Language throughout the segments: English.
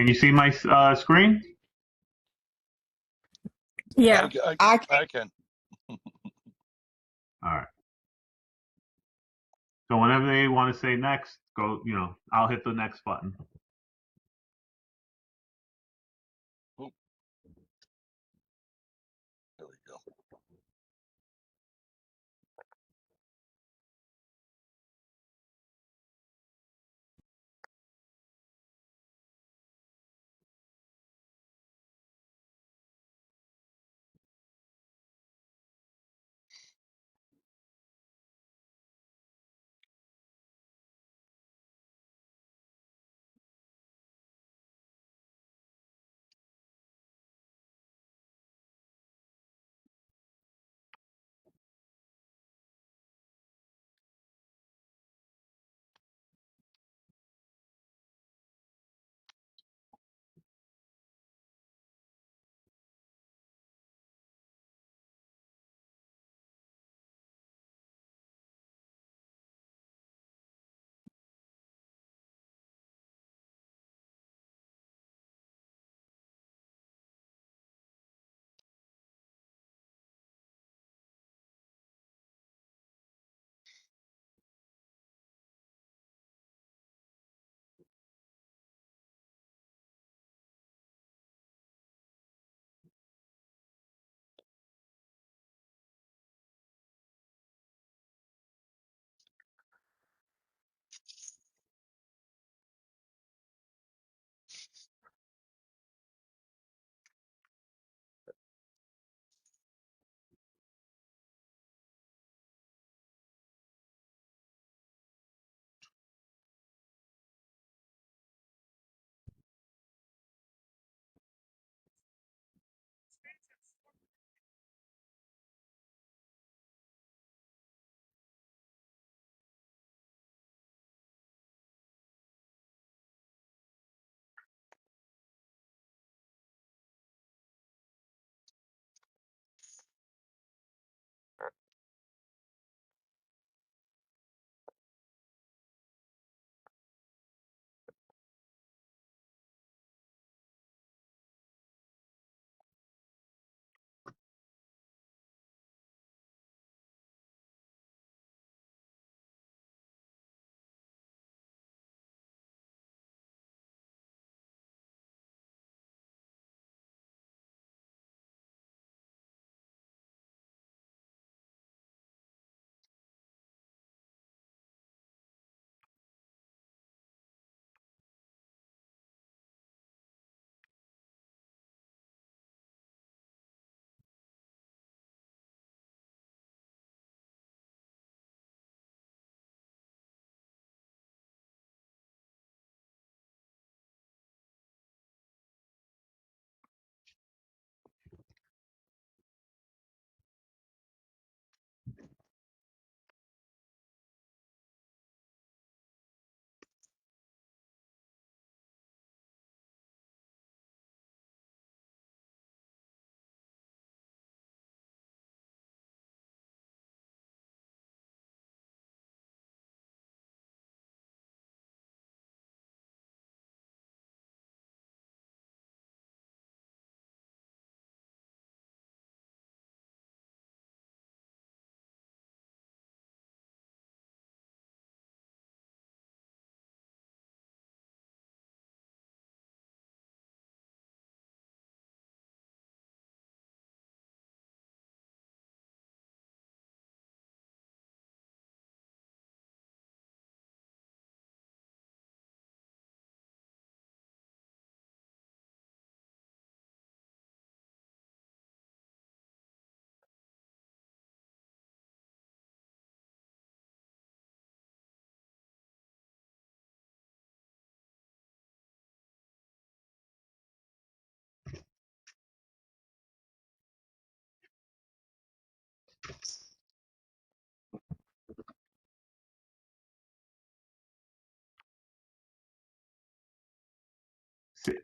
Can you see my screen? Yeah. I can. All right. So whenever they want to say next, go, I'll hit the next button. Oop. There we go.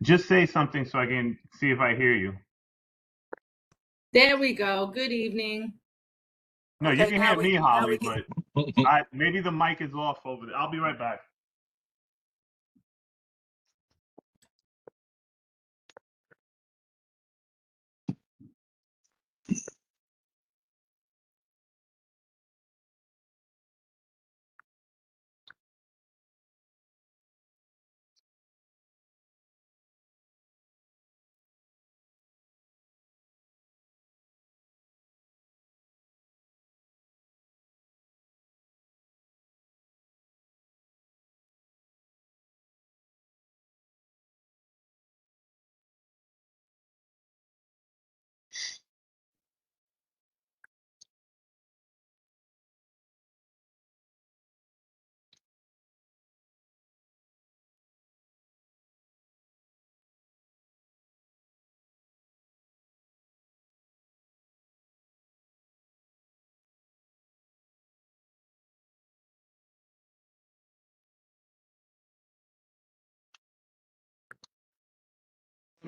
Just say something so I can see if I hear you. There we go. Good evening. No, Okay, you can now hear we- me, now Holly, we but maybe the mic is off over there. I'll be right back.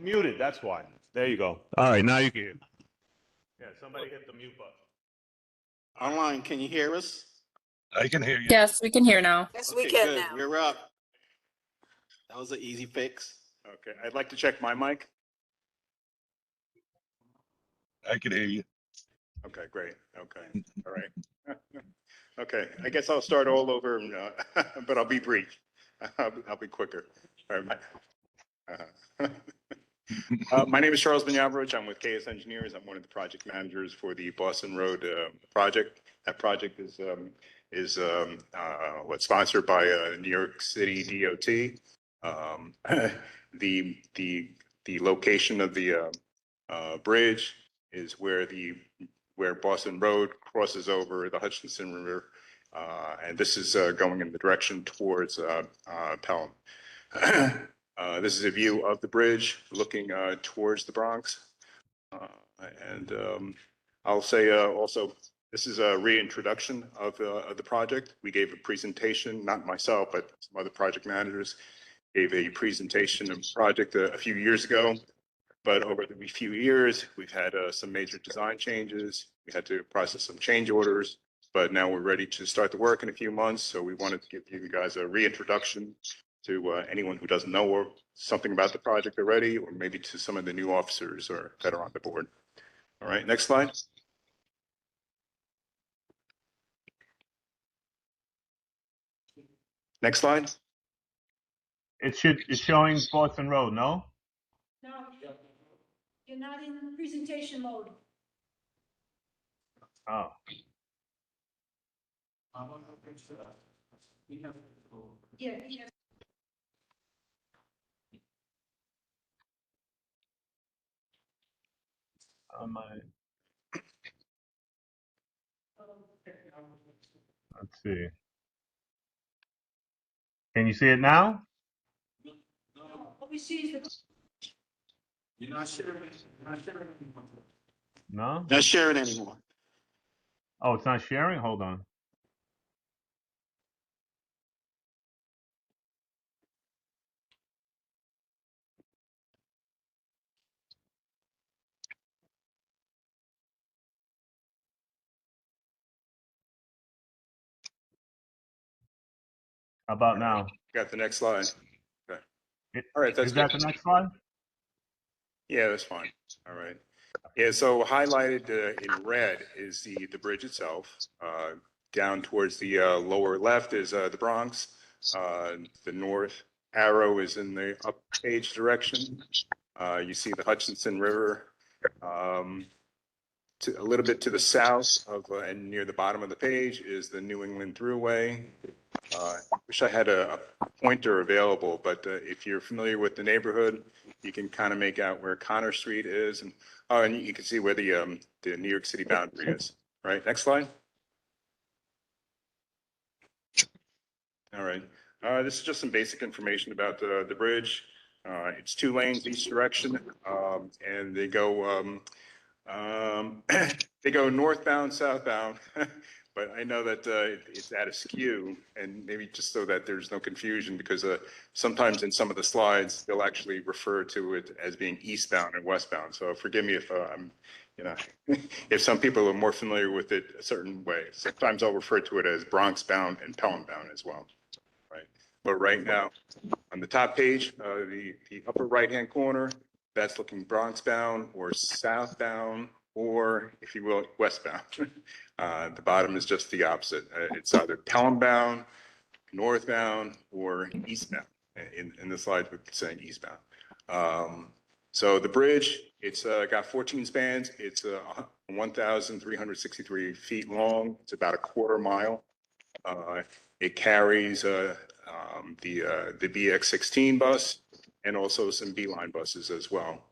muted, that's why. There you go. All right, now you can hear. Yeah, somebody hit the mute button. Online, can you hear us? I can hear you. Yes, we can hear now. Yes, Okay, we can good. now. We're up. That was an easy fix. Okay, I'd like to check my mic. I can hear you. Okay, great. Okay, all right. Okay, I guess I'll start all over, but I'll be brief. I'll be quicker. All right. My name is Charles Benyavrovich. I'm with KS Engineers. I'm one of the project managers for the Boston Road project. That project is what's sponsored by New York City DOT. The location of the bridge is where Boston Road crosses over the Hutchinson River, and this is going in the direction towards Pelham. This is a view of the bridge looking towards the Bronx. I'll say also, this is a reintroduction of the project. We gave a presentation, not myself, but some other project managers gave a presentation of the project a few years ago. But over the few years, we've had some major design changes. We had to process some change orders, but now we're ready to start the work in a few months. So we wanted to give you guys a reintroduction to anyone who doesn't know or something about the project already, or maybe to some of the new officers or that are on the board. All right, next slide. Next slide. It's showing Boston Road, no? No, you're not in presentation mode. Oh. Yeah. Let's see. Can you see it now? No, what we see is the. You're not sharing. No? Not sharing anymore. Oh, it's not sharing? Hold on. How about now? Got the next slide. Okay. It- All right, that's Is that good. the next slide? Yeah, that's fine. All right. Yeah, so highlighted in red is the bridge itself. Down towards the lower left is the Bronx. The north arrow is in the up page direction. You see the Hutchinson River. A little bit to the south of and near the bottom of the page is the New England Thruway. Wish I had a pointer available, but if you're familiar with the neighborhood, you can kind of make out where Connor Street is, and you can see where the New York City boundary is. Right, next slide. All right, this is just some basic information about the bridge. It's 2 lanes each direction, and they go they go northbound, southbound. But I know that it's at a skew, and maybe just so that there's no confusion, because sometimes in some of the slides, they'll actually refer to it as being eastbound and westbound. So forgive me if I'm, if some people are more familiar with it a certain way. Sometimes I'll refer to it as Bronx bound and Pelham bound as well, right? But right now, on the top page, the upper right-hand corner, that's looking Bronx bound or southbound, or if you will, westbound. The bottom is just the opposite. It's either Pelham bound, northbound, or eastbound. In the slide, we're saying eastbound. So the bridge, it's got 14 spans. It's 1,363 feet long. It's about a quarter mile. It carries the BX16 bus and also some B-line buses as well.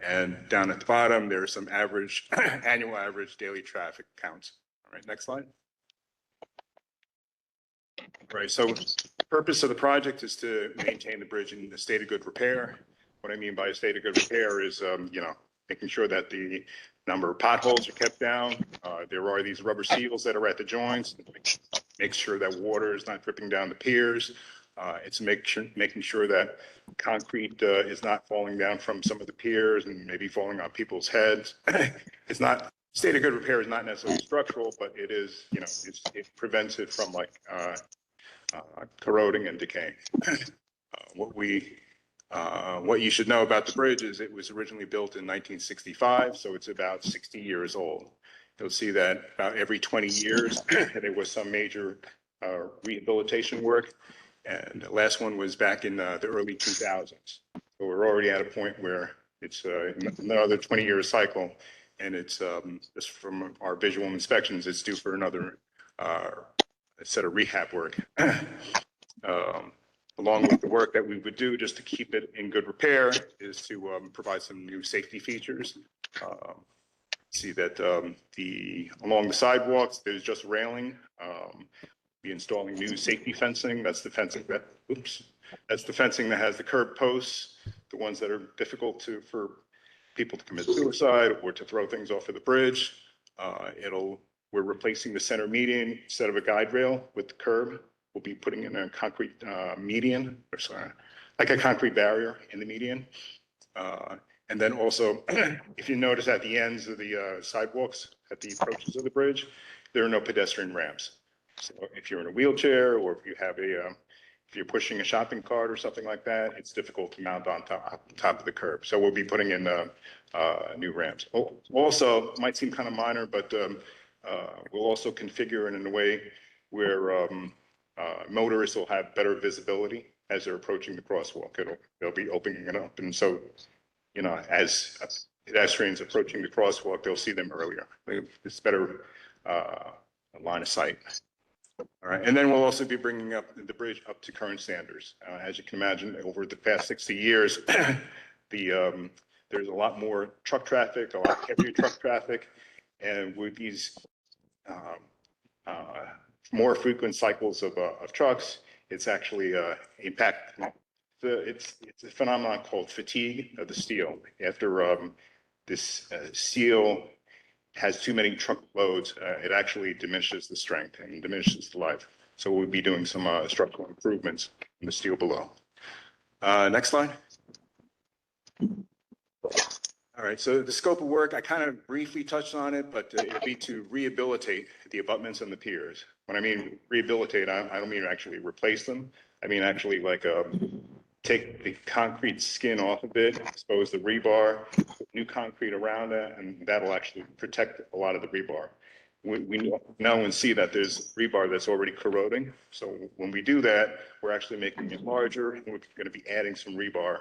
And down at the bottom, there's some average annual average daily traffic counts. All right, next slide. Right, so the purpose of the project is to maintain the bridge in a state of good repair. What I mean by a state of good repair is, making sure that the number of potholes are kept down. There are these rubber seals that are at the joints. Make sure that water is not dripping down the piers. It's making sure that concrete is not falling down from some of the piers and maybe falling on people's heads. It's not, state of good repair is not necessarily structural, but it is, it prevents it from like corroding and decaying. What you should know about the bridge is it was originally built in 1965, so it's about 60 years old. You'll see that about every 20 years, there was some major rehabilitation work. And the last one was back in the early 2000s. So we're already at a point where it's another 20-year cycle. And it's just from our visual inspections, it's due for another set of rehab work. Along with the work that we would do just to keep it in good repair is to provide some new safety features. See that along the sidewalks, there's just railing. Be installing new safety fencing. That's the fencing that, that's the fencing that has the curb posts, the ones that are difficult for people to commit suicide or to throw things off of the bridge. We're replacing the center median instead of a guide rail with the curb. We'll be putting in a concrete median, or sorry, like a concrete barrier in the median. And then also, if you notice at the ends of the sidewalks, at the approaches of the bridge, there are no pedestrian ramps. So if you're in a wheelchair or if you have if you're pushing a shopping cart or something like that, it's difficult to mount on top of the curb. So we'll be putting in new ramps. Also, might seem kind of minor, but we'll also configure it in a way where motorists will have better visibility as they're approaching the crosswalk. They'll be opening it up. And so, as pedestrians approaching the crosswalk, they'll see them earlier. It's better line of sight. All right, and then we'll also be bringing up the bridge up to current standards. As you can imagine, over the past 60 years, there's a lot more truck traffic, a lot heavier truck traffic, and with these more frequent cycles of trucks, it's actually impact. It's a phenomenon called fatigue of the steel. After this steel has too many truck loads, it actually diminishes the strength and diminishes the life. So we'll be doing some structural improvements in the steel below. Next slide. All right, so the scope of work, I kind of briefly touched on it, but it'll be to rehabilitate the abutments and the piers. When I mean rehabilitate, I don't mean actually replace them. I mean actually like take the concrete skin off of it, expose the rebar, put new concrete around it, and that'll actually protect a lot of the rebar. We know and see that there's rebar that's already corroding. So when we do that, we're actually making it larger, and we're going to be adding some rebar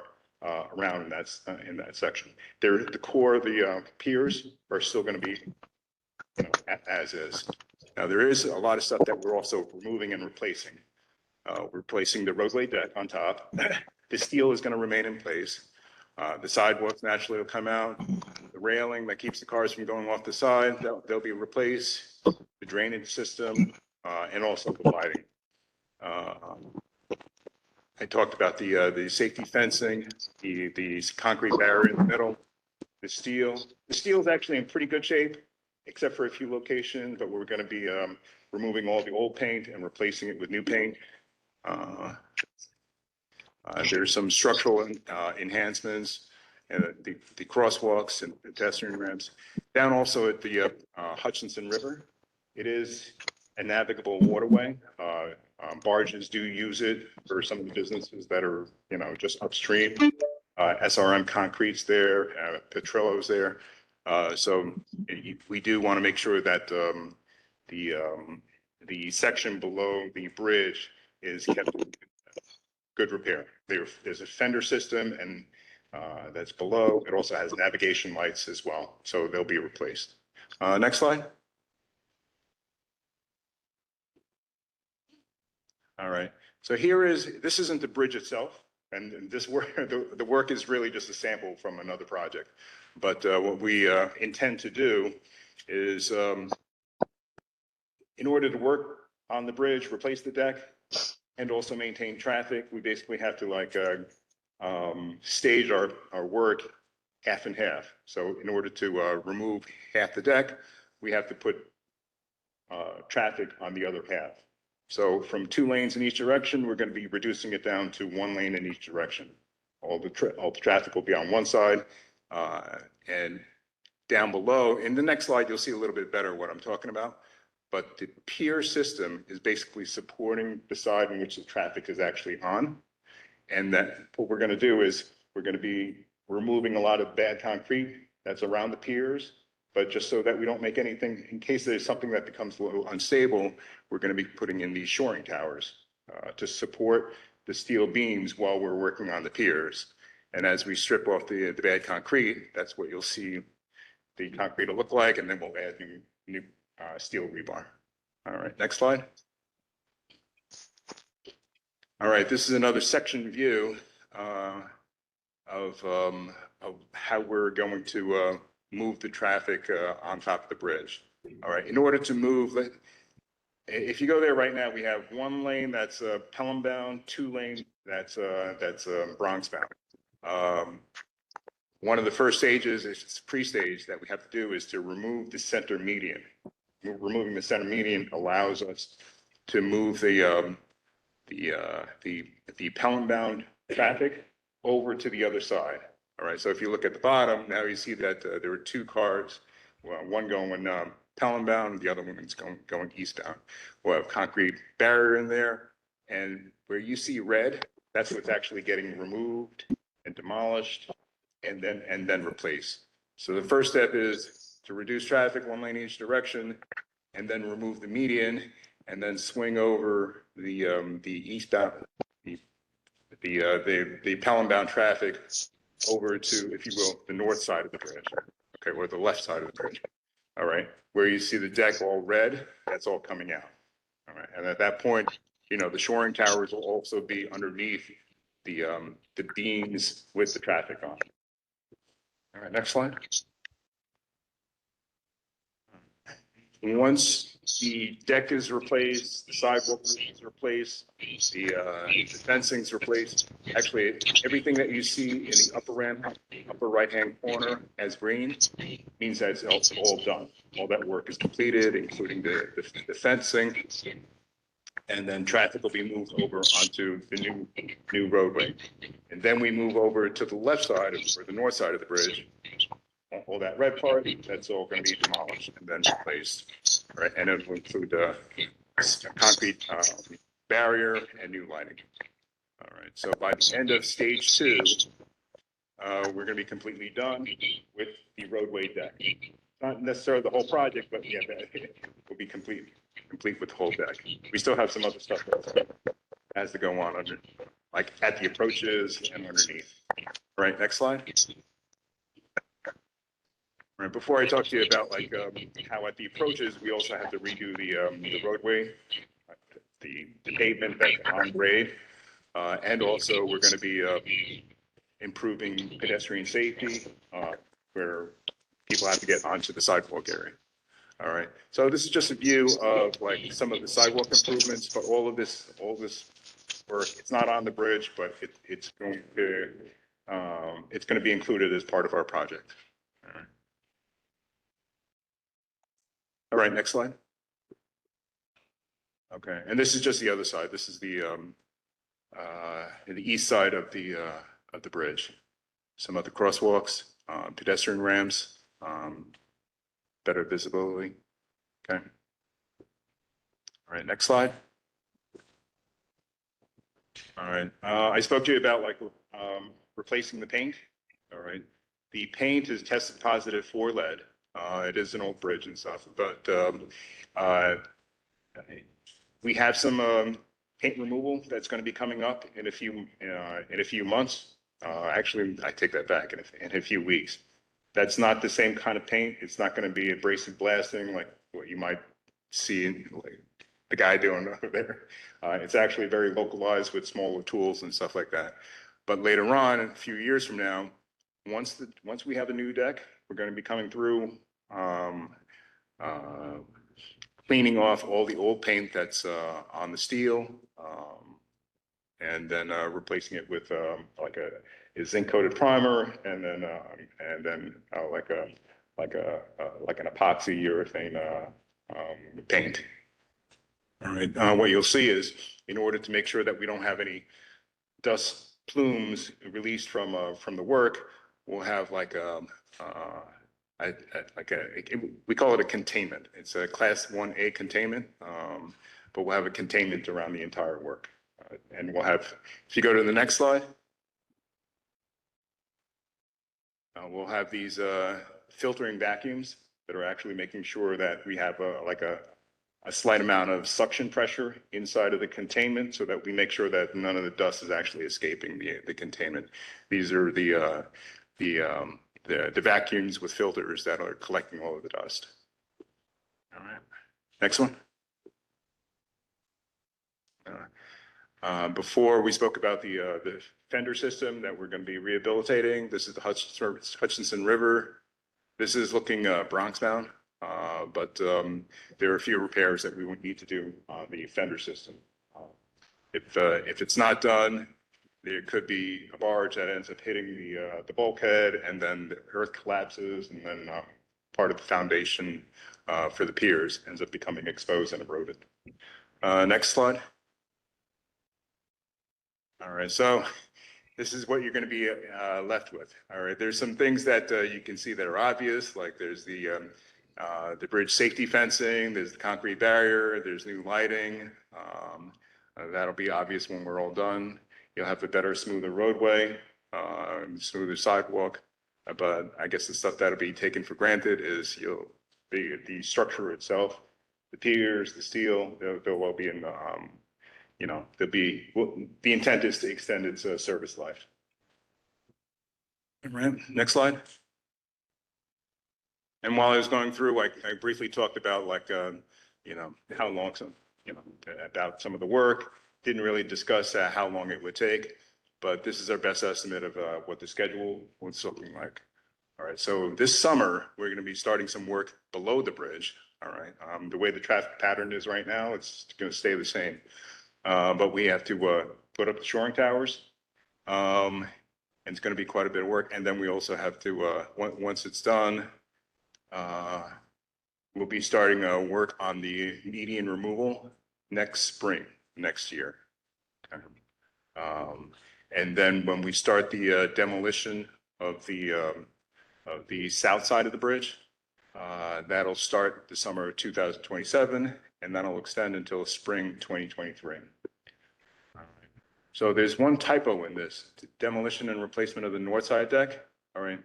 around in that section. The core of the piers are still going to be as is. Now there is a lot of stuff that we're also removing and replacing. Replacing the roadway deck on top. The steel is going to remain in place. The sidewalks naturally will come out. The railing that keeps the cars from going off the side, they'll be replaced. The drainage system and also the lighting. I talked about the safety fencing, the concrete barrier in the middle, the steel. The steel is actually in pretty good shape, except for a few locations, but we're going to be removing all the old paint and replacing it with new paint. There's some structural enhancements, the crosswalks and pedestrian ramps. Down also at the Hutchinson River, it is a navigable waterway. Barges do use it for some of the businesses that are, just upstream. SRM Concrete's there, Petrillo's there. So we do want to make sure that the section below the bridge is kept in good repair. There's a fender system and that's below. It also has navigation lights as well, so they'll be replaced. Next slide. All right, so this isn't the bridge itself, and this work, the work is really just a sample from another project. But what we intend to do is, in order to work on the bridge, replace the deck, and also maintain traffic, we basically have to stage our work half and half. So in order to remove half the deck, we have to put traffic on the other half. So from 2 lanes in each direction, we're going to be reducing it down to 1 lane in each direction. All the traffic will be on one side, and down below, in the next slide, you'll see a little bit better what I'm talking about. But the pier system is basically supporting the side in which the traffic is actually on. And that what we're going to do is we're going to be removing a lot of bad concrete that's around the piers. But just so that we don't make anything, in case there's something that becomes a little unstable, we're going to be putting in these shoring towers to support the steel beams while we're working on the piers. And as we strip off the bad concrete, that's what you'll see the concrete will look like, and then we'll add new steel rebar. All right, next slide. All right, this is another section view of how we're going to move the traffic on top of the bridge. All right, in order to move, if you go there right now, we have 1 lane that's Pelham bound, 2 lanes that's Bronx bound. One of the first stages, it's pre-stage that we have to do, is to remove the center median. Removing the center median allows us to move the Pelham bound traffic over to the other side. All right, so if you look at the bottom, now you see that there are 2 cars, one going Pelham bound, the other one's going eastbound. We'll have concrete barrier in there, and where you see red, that's what's actually getting removed and demolished and then replaced. So the first step is to reduce traffic 1 lane each direction, and then remove the median, and then swing over the eastbound, the Pelham bound traffic over to, if you will, the north side of the bridge, okay, or the left side of the bridge. All right, where you see the deck all red, that's all coming out. All right, and at that point, you know, the shoring towers will also be underneath the beams with the traffic on. All right, next slide. Once the deck is replaced, the sidewalk is replaced, the fencing's replaced. Actually, everything that you see in the upper right-hand corner as green means that it's all done. All that work is completed, including the fencing. And then traffic will be moved over onto the new roadway. And then we move over to the left side, or the north side of the bridge. All that red part, that's all going to be demolished and then replaced, right? And it will include concrete barrier and new lighting. All right, so by the end of stage 2, we're going to be completely done with the roadway deck. Not necessarily the whole project, but yeah, we'll be complete with the whole deck. We still have some other stuff that has to go on under, like at the approaches and underneath. All right, next slide. Right, before I talk to you about like how at the approaches, we also have to redo the roadway, the pavement that's on grade, and also we're going to be improving pedestrian safety where people have to get onto the sidewalk area. All right, so this is just a view of like some of the sidewalk improvements, but all this work, it's not on the bridge, but it's going to be included as part of our project. All right, next slide. Okay, and this is just the other side. This is the east side of the bridge. Some of the crosswalks, pedestrian ramps, better visibility. Okay. All right, next slide. All right, I spoke to you about like replacing the paint. All right, the paint is tested positive for lead. It is an old bridge and stuff, but we have some paint removal that's going to be coming up in a few months. Actually, I take that back, in a few weeks. That's not the same kind of paint. It's not going to be abrasive blasting like what you might see like the guy doing over there. It's actually very localized with smaller tools and stuff like that. But later on, a few years from now, once we have a new deck, we're going to be coming through, cleaning off all the old paint that's on the steel, and then replacing it with like a zinc coated primer, and then like an epoxy urethane paint. All right, what you'll see is in order to make sure that we don't have any dust plumes released from the work, we'll have like we call it a containment. It's a class 1A containment, but we'll have a containment around the entire work. And we'll have, if you go to the next slide, we'll have these filtering vacuums that are actually making sure that we have a slight amount of suction pressure inside of the containment so that we make sure that none of the dust is actually escaping the containment. These are the vacuums with filters that are collecting all of the dust. All right, next one. Before we spoke about the fender system that we're going to be rehabilitating. This is the Hutchinson River. This is looking Bronx bound, but there are a few repairs that we would need to do on the fender system. If it's not done, there could be a barge that ends up hitting the bulkhead, and then the earth collapses, and then part of the foundation for the piers ends up becoming exposed and eroded. Next slide. All right, so this is what you're going to be left with. All right, there's some things that you can see that are obvious, like there's the bridge safety fencing, there's the concrete barrier, there's new lighting. That'll be obvious when we're all done. You'll have a better, smoother roadway, smoother sidewalk. But I guess the stuff that'll be taken for granted is the structure itself, the piers, the steel. They'll all be in the the intent is to extend its service life. All right, next slide. And while I was going through, I briefly talked about how long about some of the work. Didn't really discuss how long it would take, but this is our best estimate of what the schedule was looking like. All right, so this summer, we're going to be starting some work below the bridge. All right, the way the traffic pattern is right now, it's going to stay the same. But we have to put up the shoring towers. And it's going to be quite a bit of work. And then we also have to, once it's done, we'll be starting work on the median removal next spring, next year. Okay. And then when we start the demolition of the south side of the bridge, that'll start the summer of 2027, and that'll extend until spring 2023. So there's one typo in this: demolition and replacement of the north side deck. All right,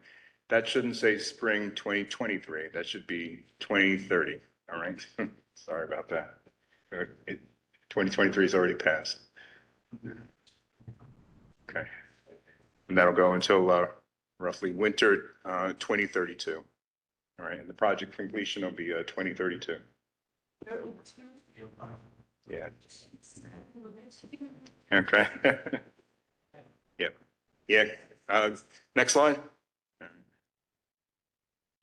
that shouldn't say spring 2023. That should be 2030. All right, sorry about that. 2023 is already passed. Okay, and that'll go until roughly winter 2032. All right, and the project completion will be 2032. Yeah. Okay. Yeah. Yeah. Next slide.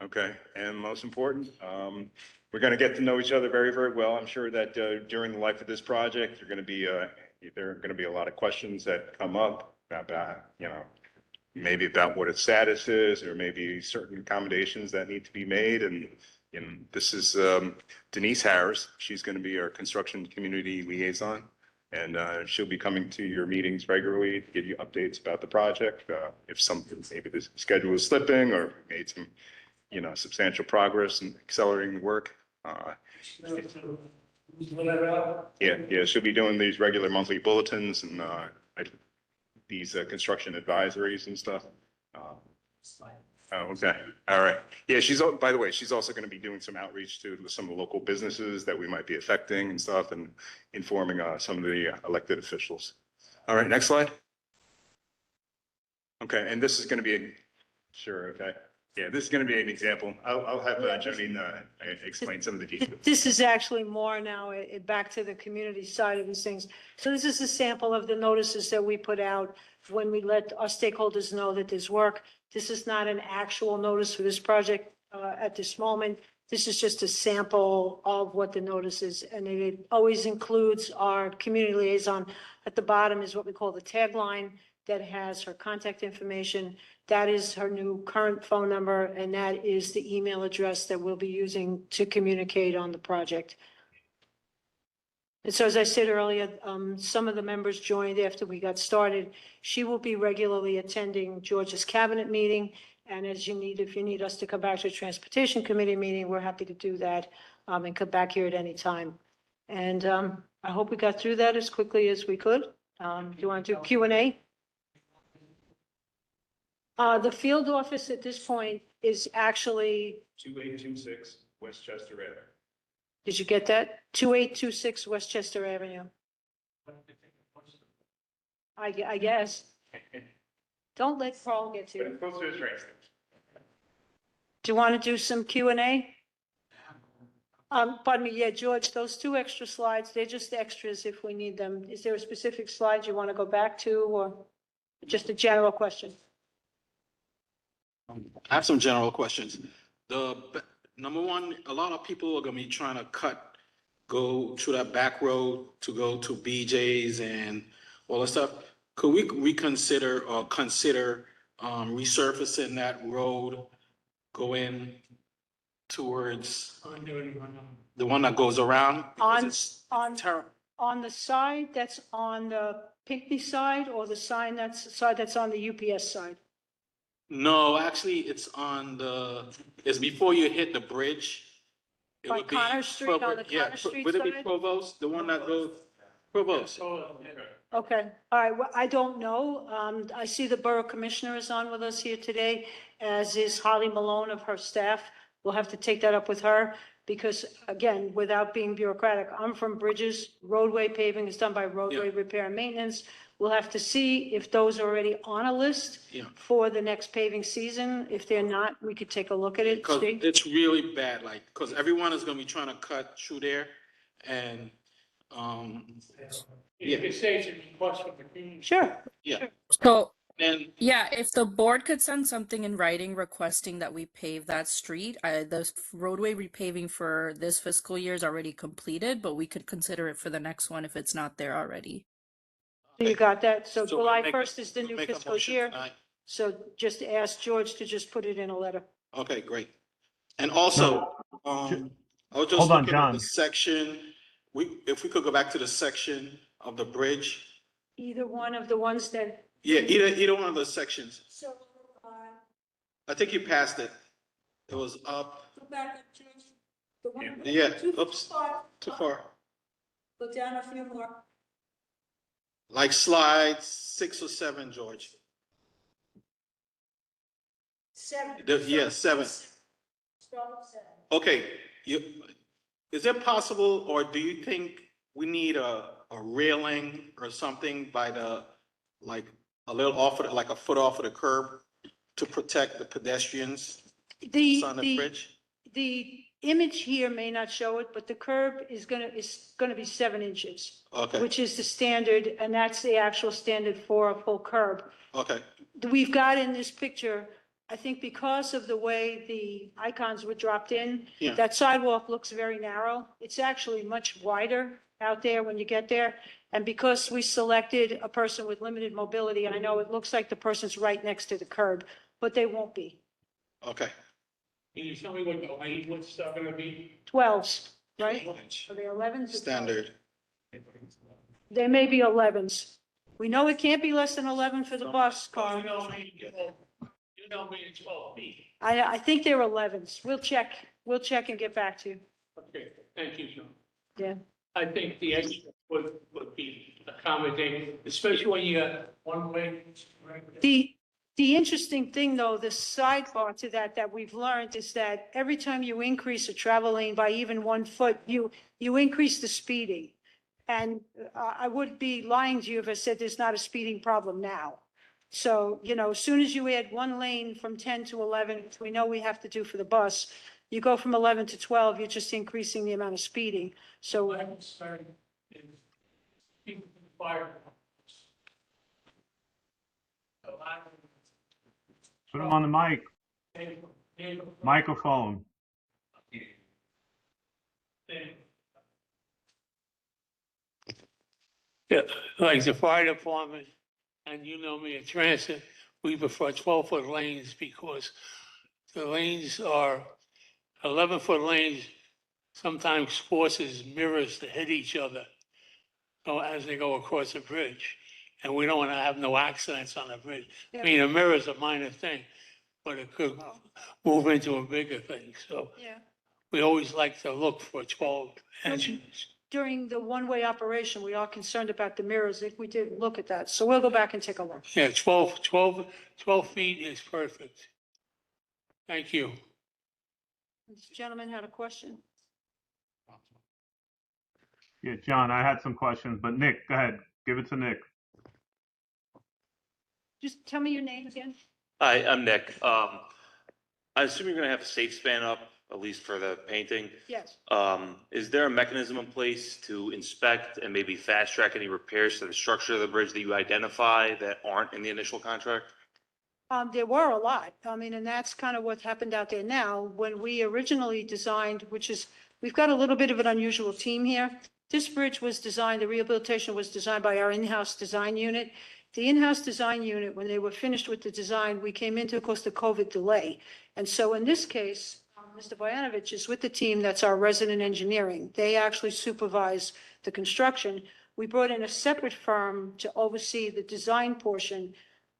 Okay. And most important, we're going to get to know each other very, very well. I'm sure that during the life of this project, there are going to be a lot of questions that come up about, maybe about what its status is, or maybe certain accommodations that need to be made. And this is Denise Harris. She's going to be our construction community liaison, and she'll be coming to your meetings regularly to give you updates about the project. If something, maybe the schedule is slipping, or made some, substantial progress in accelerating the work. Yeah, she'll be doing these regular monthly bulletins and these construction advisories and stuff. Oh, okay. All right. Yeah, by the way, she's also going to be doing some outreach to some of the local businesses that we might be affecting and stuff, and informing some of the elected officials. All right, next slide. Okay, and this is going to be sure, okay. Yeah, this is going to be an example. I'll have Jolene explain some of the details. This is actually more now back to the community side of these things. So this is a sample of the notices that we put out when we let our stakeholders know that there's work. This is not an actual notice for this project at this moment. This is just a sample of what the notice is, and it always includes our community liaison. At the bottom is what we call the tagline that has her contact information. That is her new current phone number, and that is the email address that we'll be using to communicate on the project. And so as I said earlier, some of the members joined after we got started. She will be regularly attending George's cabinet meeting. And as you need, if you need us to come back to a transportation committee meeting, we're happy to do that, and come back here at any time. And, I hope we got through that as quickly as we could. Do you want to do Q&A? The field office at this point is actually, 2826 Westchester Avenue. did you get that? 2826 Westchester Avenue. I guess. Don't let Carl get to you. Close to the train station. Do you want to do some Q&A? Pardon me, yeah, George, those two extra slides, they're just extras if we need them. Is there a specific slide you want to go back to, or just a general question? I have some general questions. Number one, a lot of people are gonna be trying to go through that back road to go to BJ's and all that stuff. Could we reconsider or consider resurfacing that road, going towards the one that goes around? Because On it's terrible. On the side that's on the Pinckney side, or the side that's on the UPS side? No, actually, it's before you hit the bridge. It By would be Connor Street, on the yeah, Connor Street would it be side? Provost, the one that goes, Provost? Okay, all right, well, I don't know. I see the Borough Commissioner is on with us here today, as is Holly Malone of her staff. We'll have to take that up with her, because again, without being bureaucratic, I'm from Bridges. Roadway paving is done by roadway repair and maintenance. We'll have to see if those are already on a list Yeah. for the next paving season. If they're not, we could take a look at it. Because See? it's really bad, like, because everyone is gonna be trying to cut through there, and, yeah, Sure. yeah. So, And, yeah, if the board could send something in writing requesting that we pave that street, the roadway repaving for this fiscal year is already completed, but we could consider it for the next one if it's not there already. So you got that? So So July we'll make 1st is the we'll new make a fiscal motion year. tonight. So just ask George to just put it in a letter. Okay, great. And also, I was just Hold on, looking at the John. section, if we could go back to the section of the bridge. Either one of the ones that. Yeah, either one of those sections. So, I think you passed it. It was up, go back up, George. The one. yeah, Too oops, far. too far. Go down a few more. Like slide 6 or 7, George. 7. Yeah, 7. Start with 7. Okay, is it possible, or do you think we need a railing or something by like a little like a foot off of the curb to protect the pedestrians on the bridge? The image here may not show it, but the curb is gonna be 7 inches, Okay, which is the standard, and that's the actual standard for a full curb. okay, We've got in this picture, I think because of the way the icons were dropped in, Yeah. that sidewalk looks very narrow. It's actually much wider out there when you get there. And because we selected a person with limited mobility, I know it looks like the person's right next to the curb, but they won't be. okay. Can you tell me what the language are gonna be? 12s, right? Are they 11s? or 12s? Standard. They may be 11s. We know it can't be less than 11 for the bus, Oh, Carl. you know me, it's 12 feet. I think they're 11s. We'll check and get back to you. Okay, thank you, John. Yeah. I think the extra would be accommodating, especially when you got one way. The interesting thing, though, the sidebar to that we've learned is that every time you increase a travel lane by even 1 foot, you increase the speeding. And I would be lying to you if I said there's not a speeding problem now. So, as soon as you add 1 lane from 10 to 11, which we know we have to do for the bus, you go from 11 to 12, you're just increasing the amount of speeding. So, My concern is people in the fire. A lot Put him on the mic, of microphone. Yeah, like the fire department, and you know me at transit, we prefer 12-foot lanes because the lanes are 11-foot lanes, sometimes forces mirrors to hit each other. as they go across the bridge. And we don't want to have no accidents on the bridge. Yeah. I mean, a mirror is a minor thing, but it could move into a bigger thing. So Yeah. we always like to look for 12 engines. During the one-way operation, we are concerned about the mirrors, if we did look at that. So we'll go back and take a look. Yeah, 12 feet is perfect. Thank you. This gentleman had a question. Yeah, John, I had some questions, but Nick, go ahead. Give it to Nick. Just tell me your name again. Hi, I'm Nick. I assume you're gonna have a safe span up, at least for the painting. Yes. Is there a mechanism in place to inspect and maybe fast track any repairs to the structure of the bridge that you identify that aren't in the initial contract? There were a lot. I mean, and that's kind of what happened out there now. When we originally designed, we've got a little bit of an unusual team here. This bridge was designed, the rehabilitation was designed by our in-house design unit. The in-house design unit, when they were finished with the design, we came into, of course, the COVID delay. And so in this case, Mr. Boyanovich is with the team that's our resident engineering. They actually supervise the construction. We brought in a separate firm to oversee the design portion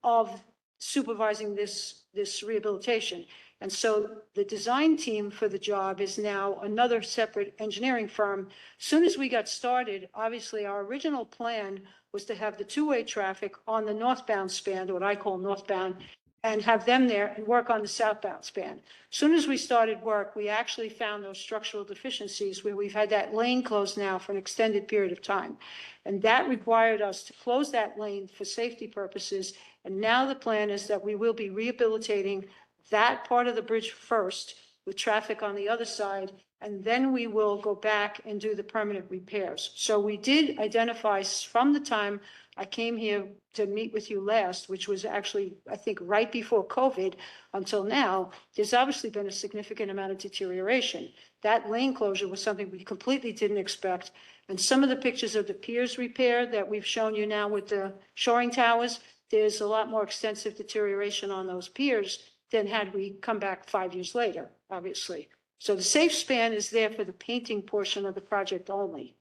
of supervising this rehabilitation. And so the design team for the job is now another separate engineering firm. Soon as we got started, obviously our original plan was to have the two-way traffic on the northbound span, what I call northbound, and have them there and work on the southbound span. Soon as we started work, we actually found those structural deficiencies where we've had that lane closed now for an extended period of time. And that required us to close that lane for safety purposes. And now the plan is that we will be rehabilitating that part of the bridge first with traffic on the other side, and then we will go back and do the permanent repairs. So we did identify from the time I came here to meet with you last, which was actually, I think, right before COVID until now, there's obviously been a significant amount of deterioration. That lane closure was something we completely didn't expect. And some of the pictures of the piers repair that we've shown you now with the shoring towers, there's a lot more extensive deterioration on those piers than had we come back 5 years later, obviously. So the safe span is there for the painting portion of the project only.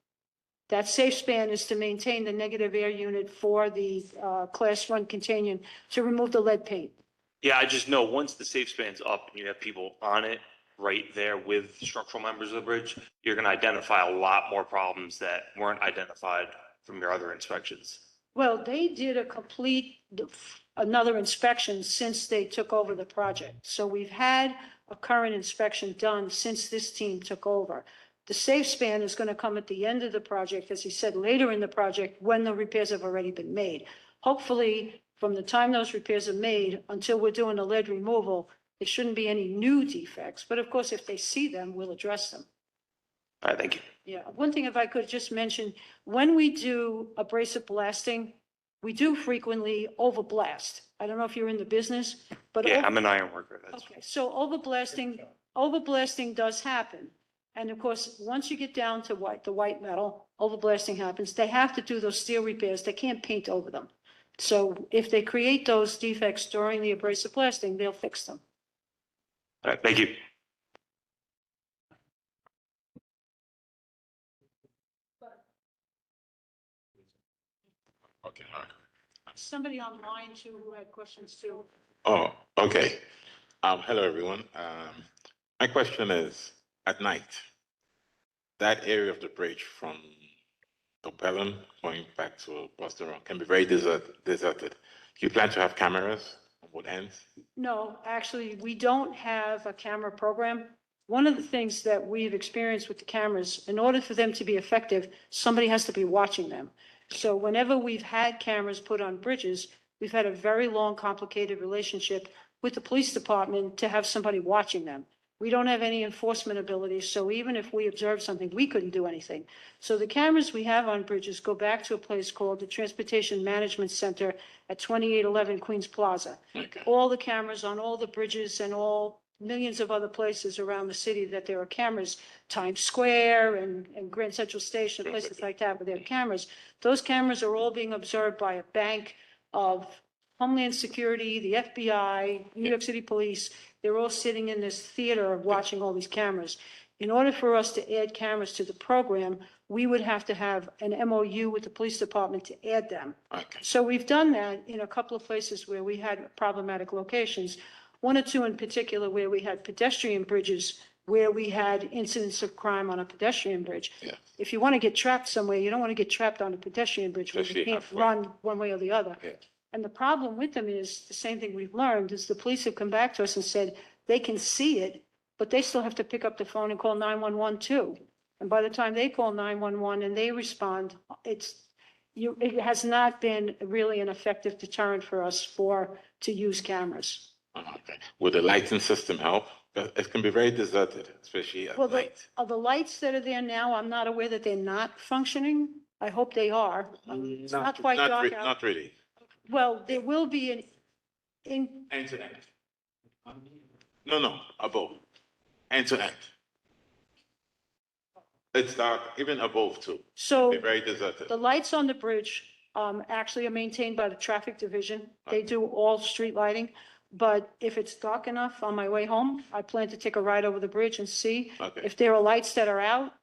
That safe span is to maintain the negative air unit for the class 1 containment to remove the lead paint. Yeah, I just know once the safe span's up and you have people on it right there with structural members of the bridge, you're gonna identify a lot more problems that weren't identified from your other inspections. Well, they did another inspection since they took over the project. So we've had a current inspection done since this team took over. The safe span is going to come at the end of the project, as he said, later in the project when the repairs have already been made. Hopefully, from the time those repairs are made until we're doing the lead removal, there shouldn't be any new defects. But of course, if they see them, we'll address them. All right, thank you. Yeah, one thing if I could just mention, when we do abrasive blasting, we do frequently overblast. I don't know if you're in the business, but. Yeah, I'm an iron worker. That's Okay, so overblasting does happen. And of course, once you get down to the white metal, overblasting happens. They have to do those steel repairs. They can't paint over them. So if they create those defects during the abrasive blasting, they'll fix them. all right, thank you. Okay, all right. Somebody online too who had questions too. Oh, okay. Hello, everyone. My question is, at night, that area of the bridge from Topelum going back to Boston can be very deserted. Do you plan to have cameras on both ends? No, actually, we don't have a camera program. One of the things that we've experienced with the cameras, in order for them to be effective, somebody has to be watching them. So whenever we've had cameras put on bridges, we've had a very long, complicated relationship with the police department to have somebody watching them. We don't have any enforcement ability, so even if we observed something, we couldn't do anything. So the cameras we have on bridges go back to a place called the Transportation Management Center at 2811 Queens Plaza. Okay. All the cameras on all the bridges and all millions of other places around the city that there are cameras, Times Square and Grand Central Station, places like that where there are cameras. Those cameras are all being observed by a bank of Homeland Security, the FBI, New York City Police. They're all sitting in this theater watching all these cameras. In order for us to add cameras to the program, we would have to have an MOU with the police department to add them. Okay. So we've done that in a couple of places where we had problematic locations, one or two in particular where we had pedestrian bridges, where we had incidents of crime on a pedestrian bridge. Yeah. If you want to get trapped somewhere, you don't want to get trapped on a pedestrian bridge where you Especially can't halfway. run one way or the other. Yeah. And the problem with them is, the same thing we've learned, is the police have come back to us and said they can see it, but they still have to pick up the phone and call 911 too. And by the time they call 911 and they respond, it has not been really an effective deterrent for us to use cameras. Okay. Would the lighting system help? It can be very deserted, especially at Well, night. the lights that are there now, I'm not aware that they're not functioning. I hope they are. It's not quite dark out. Not really. Well, there will be in, End to end. No, above. End to end. It's dark, even above too. so. Be very deserted. The lights on the bridge actually are maintained by the traffic division. They do all street lighting. But if it's dark enough on my way home, I plan to take a ride over the bridge and see. Okay. If there are lights that are out,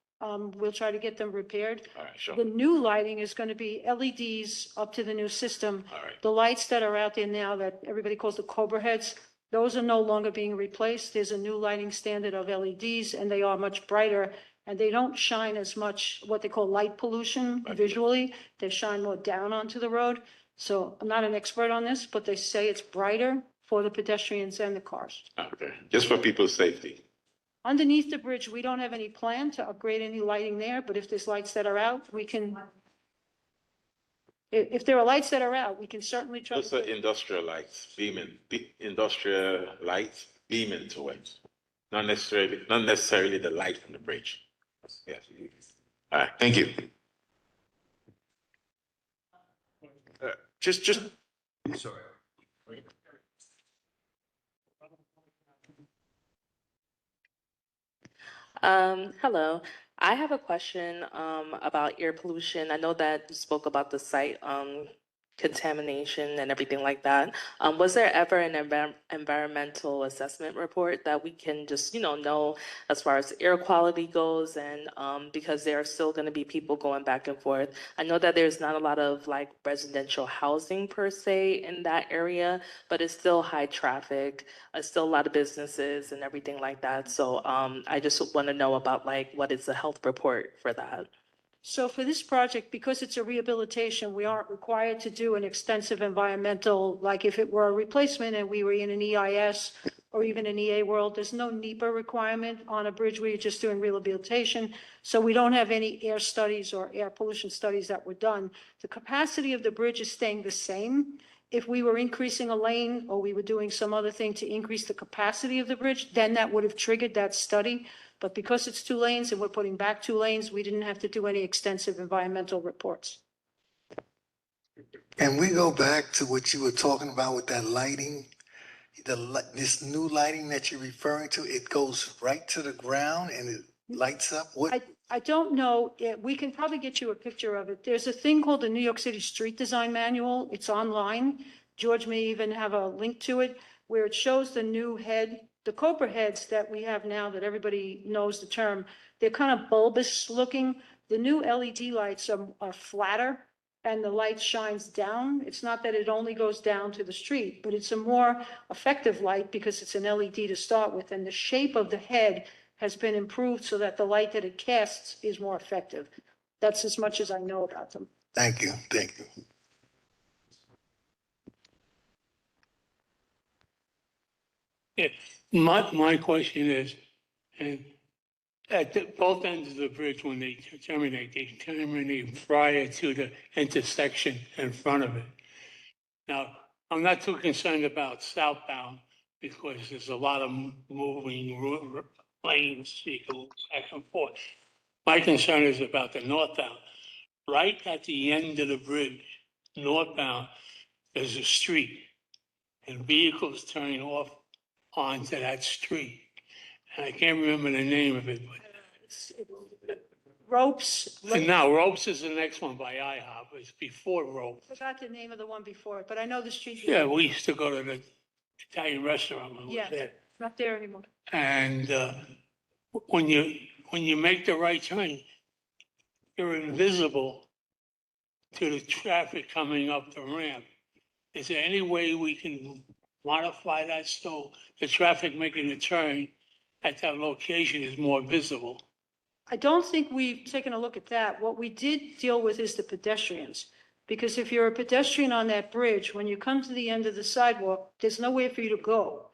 we'll try to get them repaired. All right, sure. The new lighting is going to be LEDs up to the new system. All right. The lights that are out there now that everybody calls the Cobra heads, those are no longer being replaced. There's a new lighting standard of LEDs, and they are much brighter. And they don't shine as much, what they call light pollution visually. They shine more down onto the road. So I'm not an expert on this, but they say it's brighter for the pedestrians and the cars. Okay. Just for people's safety. Underneath the bridge, we don't have any plan to upgrade any lighting there, but if there's lights that are out, we can. If there are lights that are out, we can certainly try. Just the industrial lights beaming, industrial lights beaming to it. Not necessarily the light from the bridge. Yes. All right, thank you. Just, sorry. Hello. I have a question about air pollution. I know that you spoke about the site contamination and everything like that. Was there ever an environmental assessment report that we can just, know as far as air quality goes? And because there are still going to be people going back and forth. I know that there's not a lot of like residential housing per se in that area, but it's still high traffic. It's still a lot of businesses and everything like that. So I just want to know about like, what is the health report for that? So for this project, because it's a rehabilitation, we aren't required to do an extensive environmental, like if it were a replacement and we were in an EIS or even an EA world, there's no NEPA requirement on a bridge where you're just doing rehabilitation. So we don't have any air studies or air pollution studies that were done. The capacity of the bridge is staying the same. If we were increasing a lane or we were doing some other thing to increase the capacity of the bridge, then that would have triggered that study. But because it's 2 lanes and we're putting back 2 lanes, we didn't have to do any extensive environmental reports. And we go back to what you were talking about with that lighting, this new lighting that you're referring to, it goes right to the ground and it lights up? What? I don't know. We can probably get you a picture of it. There's a thing called the New York City Street Design Manual. It's online. George may even have a link to it where it shows the new head. The Cobra heads that we have now that everybody knows the term, they're kind of bulbous looking. The new LED lights are flatter and the light shines down. It's not that it only goes down to the street, but it's a more effective light because it's an LED to start with. And the shape of the head has been improved so that the light that it casts is more effective. That's as much as I know about them. Thank you. Thank you. Yeah, my question is, and at both ends of the bridge, when they terminate prior to the intersection in front of it. Now, I'm not too concerned about southbound because there's a lot of moving lanes, you go back and forth. My concern is about the northbound. Right at the end of the bridge, northbound, there's a street and vehicles turning off onto that street. And I can't remember the name of it, but Ropes. now Ropes is the next one by IHOP. It's before Ropes. I forgot the name of the one before it, but I know the street. Yeah, we used to go to the Italian restaurant when we Yeah, was there. not there anymore. And when you when you make the right turn, you're invisible to the traffic coming up the ramp. Is there any way we can modify that so the traffic making a turn at that location is more visible? I don't think we've taken a look at that. What we did deal with is the pedestrians. Because if you're a pedestrian on that bridge, when you come to the end of the sidewalk, there's nowhere for you to go.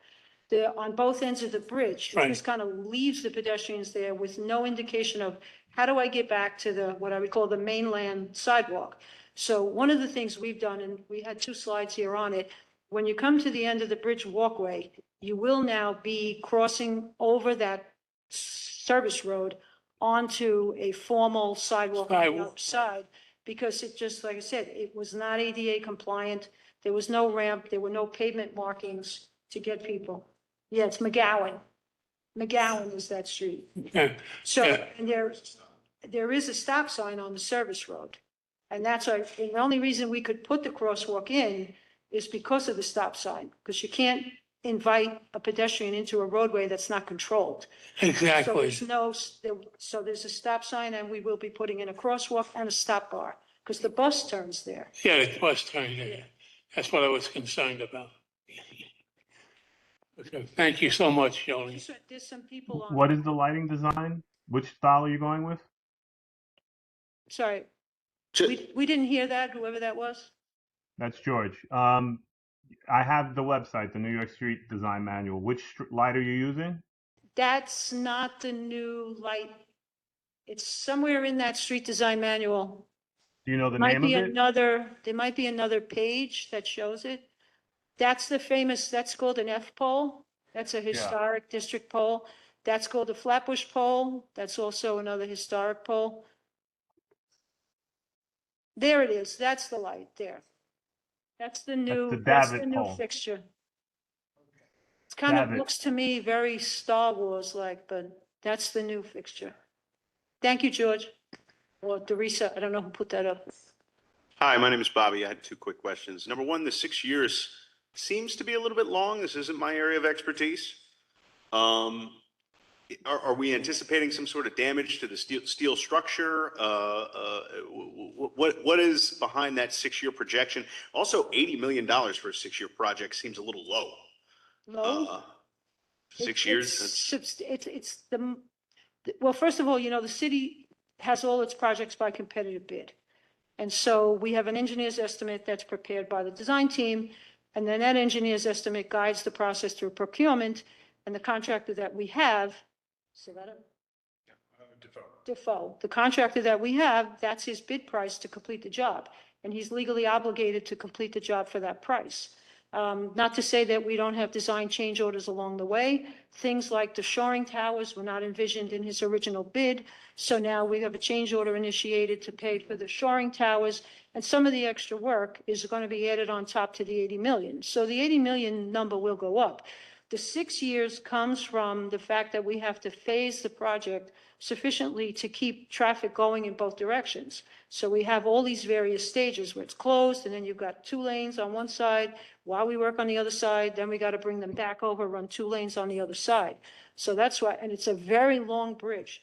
On both ends of the bridge, it Right. just kind of leaves the pedestrians there with no indication of how do I get back to the, what I would call the mainland sidewalk. So one of the things we've done, and we had 2 slides here on it, when you come to the end of the bridge walkway, you will now be crossing over that service road onto a formal sidewalk on the Sidewalk. other side, because it just, like I said, it was not ADA compliant. There was no ramp, there were no pavement markings to get people. Yeah, it's McGowan. McGowan is that street. Yeah, So, Yeah. and there is a stop sign on the service road. And that's our, and the only reason we could put the crosswalk in is because of the stop sign, because you can't invite a pedestrian into a roadway that's not controlled. So exactly. there's no, so there's a stop sign, and we will be putting in a crosswalk and a stop bar, because the bus turns there. Yeah, the bus turn there. That's what I was concerned about. Okay, thank you so much, Jolene. There's some people on. What is the lighting design? Which style are you going with? Sorry, Ju- we didn't hear that, whoever that was. That's George. I have the website, the New York Street Design Manual. Which light are you using? That's not the new light. It's somewhere in that street design manual. Do you know the Might name of be it? there might be another page that shows it. That's the famous, that's called an F pole. That's a historic district pole. That's called a Flatbush pole. That's also another historic pole. There it is. That's the light there. That's the the new pole. fixture. It's kind of Davit. looks to me very Star Wars like, but that's the new fixture. Thank you, George. Or Teresa, I don't know who put that up. Hi, my name is Bobby. I had 2 quick questions. Number one, the 6 years seems to be a little bit long. This isn't my area of expertise. Are we anticipating some sort of damage to the steel structure? What is behind that 6-year projection? Also, $80 million for a 6-year project seems a little low. No? 6 years? It's the, well, first of all, the city has all its projects by competitive bid. And so we have an engineer's estimate that's prepared by the design team, and then that engineer's estimate guides the process through procurement, and the contractor that we have, Defoe, the contractor that we have, that's his bid price to complete the job, and he's legally obligated to complete the job for that price. Not to say that we don't have design change orders along the way. Things like the shoring towers were not envisioned in his original bid. So now we have a change order initiated to pay for the shoring towers. And some of the extra work is going to be added on top to the 80 million. So the 80 million number will go up. The 6 years comes from the fact that we have to phase the project sufficiently to keep traffic going in both directions. So we have all these various stages where it's closed, and then you've got 2 lanes on one side while we work on the other side. Then we got to bring them back over, run 2 lanes on the other side. So that's why, and it's a very long bridge.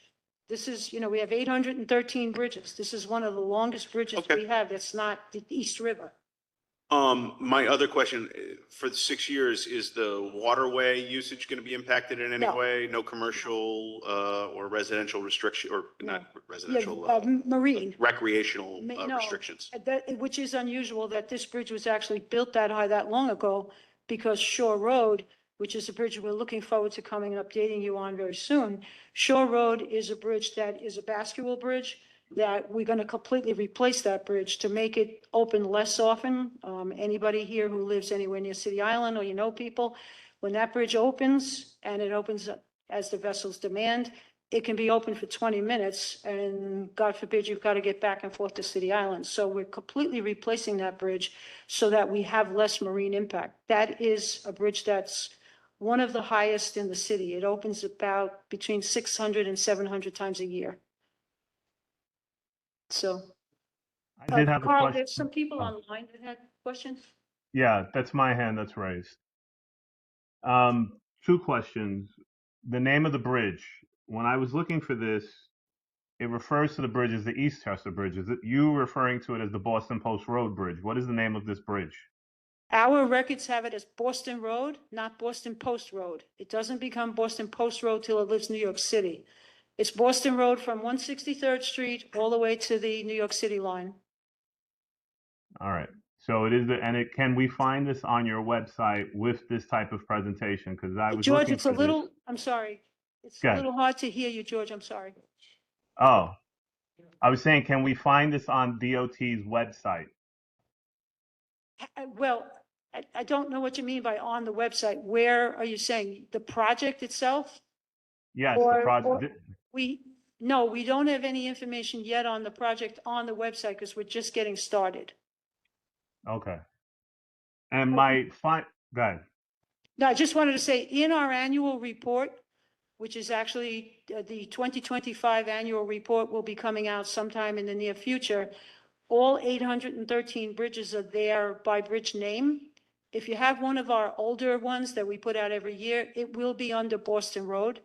This is, we have 813 bridges. This is one of the longest bridges we have. That's not the East River. My other question, for the 6 years, is the waterway usage going to be impacted in any No. way? No commercial or residential restriction, or not residential, Marine. recreational No, restrictions? which is unusual that this bridge was actually built that high that long ago, because Shore Road, which is a bridge we're looking forward to coming and updating you on very soon. Shore Road is a bridge that is a bascule bridge, that we're going to completely replace that bridge to make it open less often. Anybody here who lives anywhere near City Island, or people, when that bridge opens, and it opens as the vessels demand, it can be open for 20 minutes, and God forbid you've got to get back and forth to City Island. So we're completely replacing that bridge so that we have less marine impact. That is a bridge that's one of the highest in the city. It opens about between 600 and 700 times a year. So, I did have a Carl, question. there's some people online that had questions. Yeah, that's my hand that's raised. 2 questions. The name of the bridge, when I was looking for this, it refers to the bridge as the East Chester Bridge. Is it you referring to it as the Boston Post Road Bridge? What is the name of this bridge? Our records have it as Boston Road, not Boston Post Road. It doesn't become Boston Post Road till it leaves New York City. It's Boston Road from 163rd Street all the way to the New York City line. All right. So it is, can we find this on your website with this type of presentation? Because I was George, looking it's a for this. little, I'm sorry. It's a Good. little hard to hear you, George. I'm sorry. Oh, I was saying, can we find this on DOT's website? Well, I don't know what you mean by on the website. Where are you saying? The project itself? Yes, the project. No, we don't have any information yet on the project on the website because we're just getting started. Okay. And go ahead. No, I just wanted to say, in our annual report, which is actually the 2025 annual report will be coming out sometime in the near future, all 813 bridges are there by bridge name. If you have one of our older ones that we put out every year, it will be under Boston Road.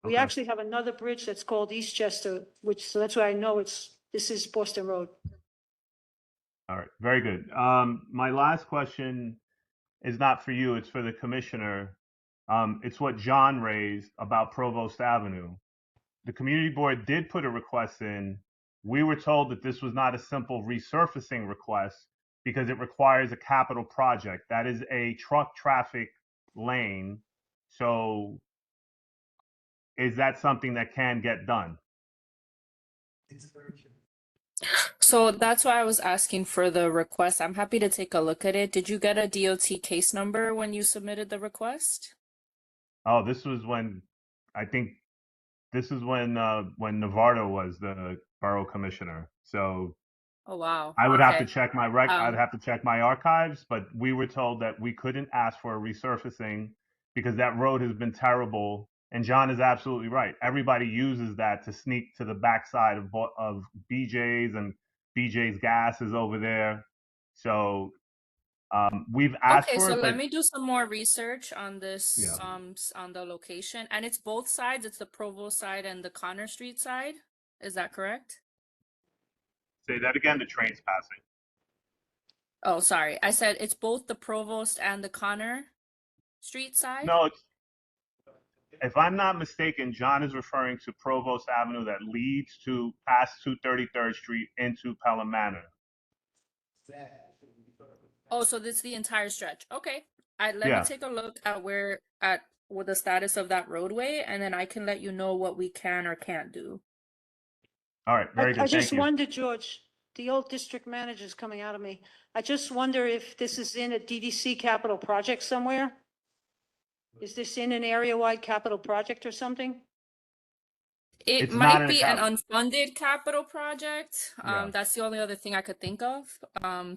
We Okay. actually have another bridge that's called East Chester, so that's why I know this is Boston Road. All right. Very good. My last question is not for you. It's for the commissioner. It's what John raised about Provost Avenue. The community board did put a request in. We were told that this was not a simple resurfacing request because it requires a capital project. That is a truck traffic lane. So is that something that can get done? So that's why I was asking for the request. I'm happy to take a look at it. Did you get a DOT case number when you submitted the request? Oh, this was when, I think this is when Navarro was the borough commissioner. So Oh, wow. I would have to Okay. check I'd have to check my archives, but we were told that we couldn't ask for a resurfacing because that road has been terrible. And John is absolutely right. Everybody uses that to sneak to the backside of BJ's, and BJ's gas is over there. So we've asked Okay, for so it, but let me do some more research on this, yeah. on the location. And it's both sides, it's the Provo side and the Connor Street side. Is that correct? Say that again. The train's passing. Oh, sorry. I said it's both the Provost and the Connor Street side? No, if I'm not mistaken, John is referring to Provost Avenue that leads to past 233rd Street into Pelham Manor. Oh, so this is the entire stretch. Okay. Let me Yeah. take a look at with the status of that roadway, and then I can let you know what we can or can't do. All right. Very I good. just Thank you. wonder, George, the old district manager's coming out of me. I just wonder if this is in a DDC capital project somewhere? Is this in an area-wide capital project or something? It It's not might in a be an unfunded capital project. Yeah. That's the only other thing I could think of.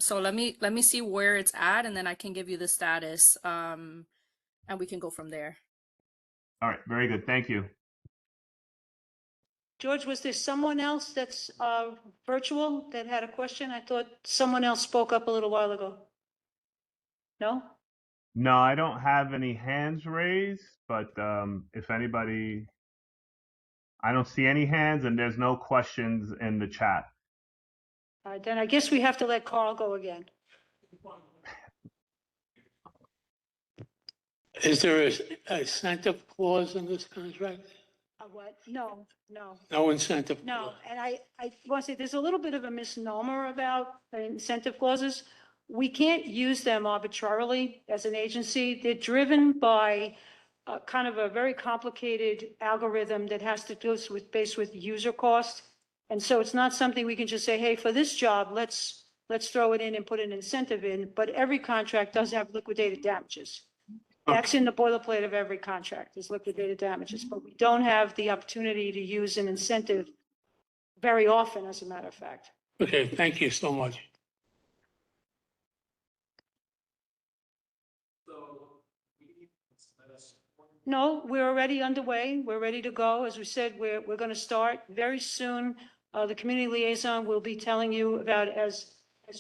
So let me see where it's at, and then I can give you the status. And we can go from there. All right. Very good. Thank you. George, was there someone else that's virtual that had a question? I thought someone else spoke up a little while ago. No? No, I don't have any hands raised, but if anybody, I don't see any hands, and there's no questions in the chat. All right, then I guess we have to let Carl go again. Is there a incentive clause in this contract? What? No. No incentive? No, and I want to say there's a little bit of a misnomer about incentive clauses. We can't use them arbitrarily as an agency. They're driven by kind of a very complicated algorithm that has to do with user cost. And so it's not something we can just say, hey, for this job, let's throw it in and put an incentive in. But every contract does have liquidated damages. That's in the boilerplate of every contract, is liquidated damages, but we don't have the opportunity to use an incentive very often, as a matter of fact. Okay, thank you so much. No, we're already underway. We're ready to go. As we said, we're going to start very soon. The community liaison will be telling you about, as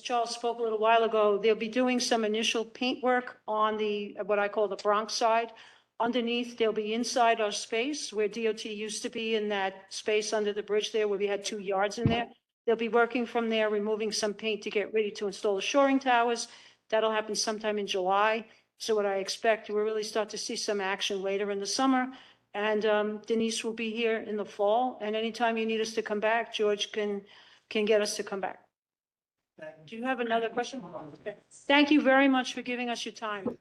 Charles spoke a little while ago, they'll be doing some initial paint work on what I call the Bronx side Underneath, they'll be inside our space where DOT used to be, in that space under the bridge there where we had 2 yards in there. They'll be working from there, removing some paint to get ready to install the shoring towers. That'll happen sometime in July. So what I expect, we'll really start to see some action later in the summer. And Denise will be here in the fall. And anytime you need us to come back, George can get us to come back. Do you have another question? Thank you very much for giving us your time.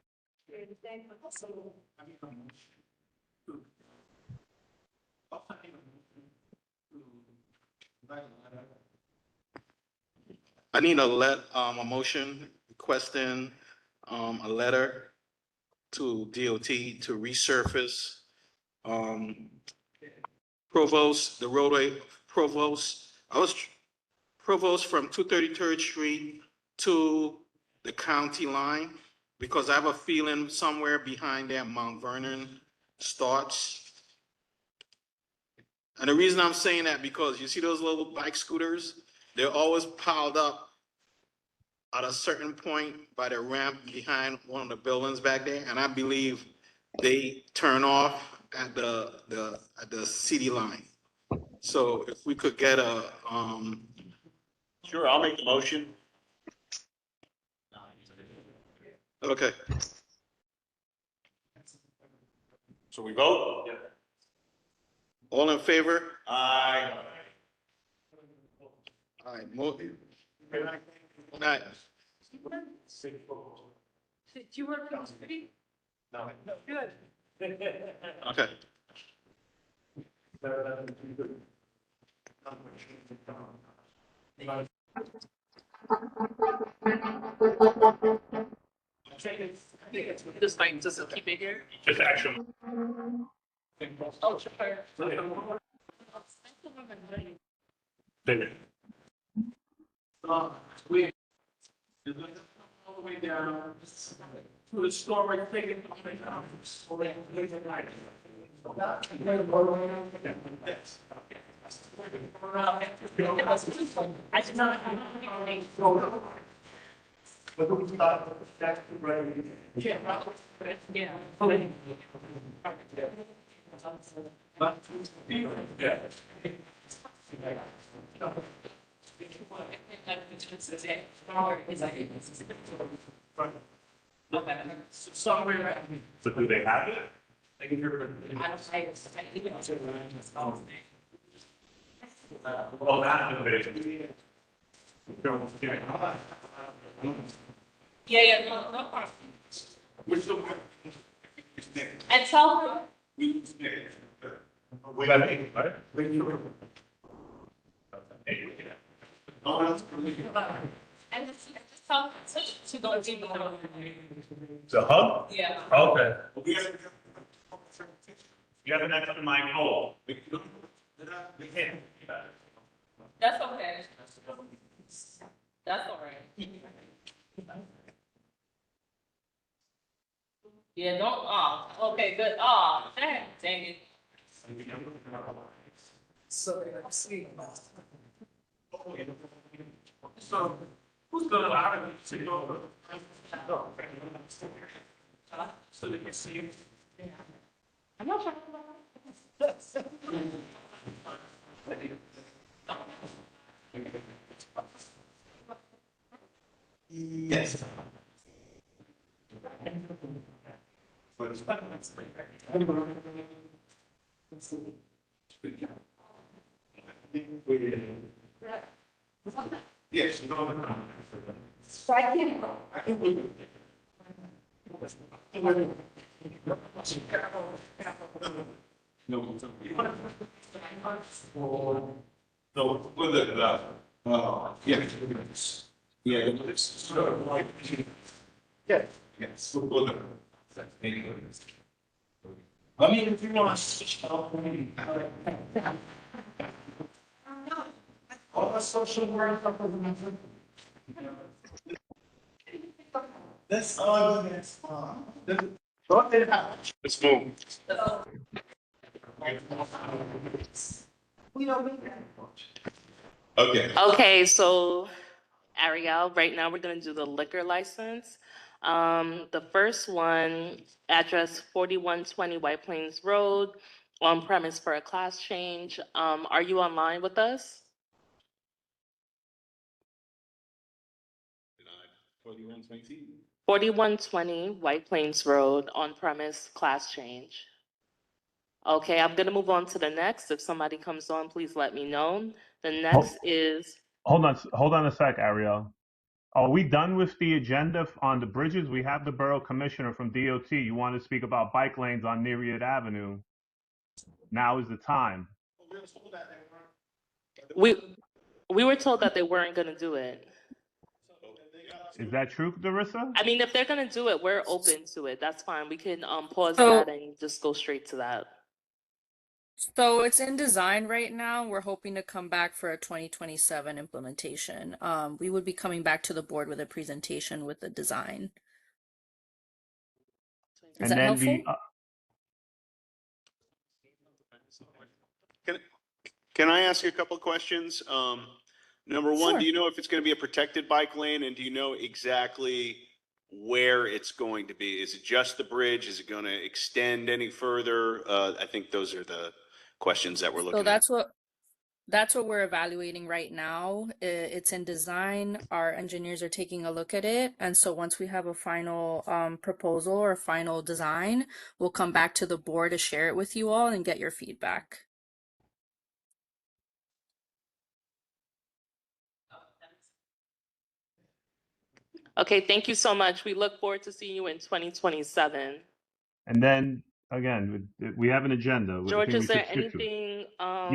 I need a motion requesting, a letter to DOT to resurface, Provost, the roadway Provost, Provost from 233rd Street to the county line, because I have a feeling somewhere behind there, Mount Vernon starts. And the reason I'm saying that, because you see those little bike scooters, they're always piled up at a certain point by the ramp behind one of the buildings back there, and I believe they turn off at the city line. So if we could get a, Sure, I'll make the motion. okay. So we vote? Yeah. All in favor? Aye. All right, good night. Do you work for the city? No. Good. Okay. This thing, does it keep it here? Just action. Oh, sure. David. We all the way down to the store right there. I did not. Yeah. Somewhere. So do they have it? Well, that innovation. Yeah, no problem. Which the. And tell her. We got it, right? And just tell her to go do the. The hub? Yeah. Okay. You have an extra mic hole. We can't. That's okay. That's all right. Yeah, don't, okay, good, dang it. So, so who's gonna allow them to go? So they can see. I'm not sure. Yes. Yes. So with it, yeah. Yeah, it's sort of like. Yeah. Yes. With it. I mean, if you want to switch up. All the social work. That's all. Let's move. Okay. Okay, so Ariel. Right now, we're gonna do the liquor license. The first one, address 4120 White Plains Road, on premise for a class change. Are you online with us? 4120 White Plains Road, on premise class change. Okay, I'm gonna move on to the next. If somebody comes on, please let me know. The next is, Hold on a sec, Ariel. Are we done with the agenda on the bridges? We have the borough commissioner from DOT. You want to speak about bike lanes on Nereid Avenue? Now is the time. we were told that they weren't gonna do it. Is that true, Darissa? I mean, if they're gonna do it, we're open to it. That's fine. We can pause So that and just go straight to that. So it's in design right now. We're hoping to come back for a 2027 implementation. We would be coming back to the board with a presentation with the design. Is And that then helpful? Can I ask you a couple of questions? Number one, Sure. do you know if it's going to be a protected bike lane, and do you know exactly where it's going to be? Is it just the bridge? Is it going to extend any further? I think those are the questions that we're So looking at. that's what we're evaluating right now. It's in design. Our engineers are taking a look at it, and so once we have a final proposal or final design, we'll come back to the board to share it with you all and get your feedback. Okay, thank you so much. We look forward to seeing you in 2027. And then again, we have an agenda. I George, think we is there should stick to it. anything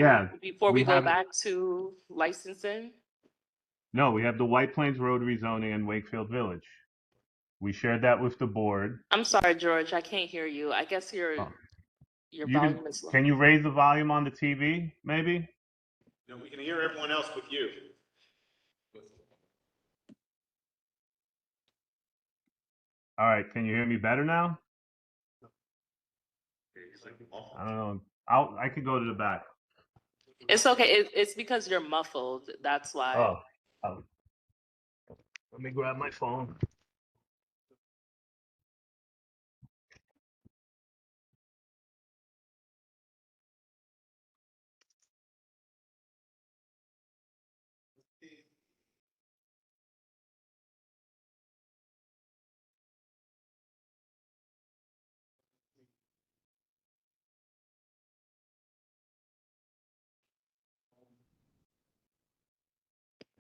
Yeah, before we we go have. back to licensing? No, we have the White Plains Road rezoning in Wakefield Village. We shared that with the board. I'm sorry, George, I can't hear you. I guess your Oh, volume is low. Can you raise the volume on the TV, maybe? No, we can hear everyone else with you. All right, can you hear me better now? I don't know. I could go to the back. It's okay. It's because you're muffled. That's why. Oh. Let me grab my phone.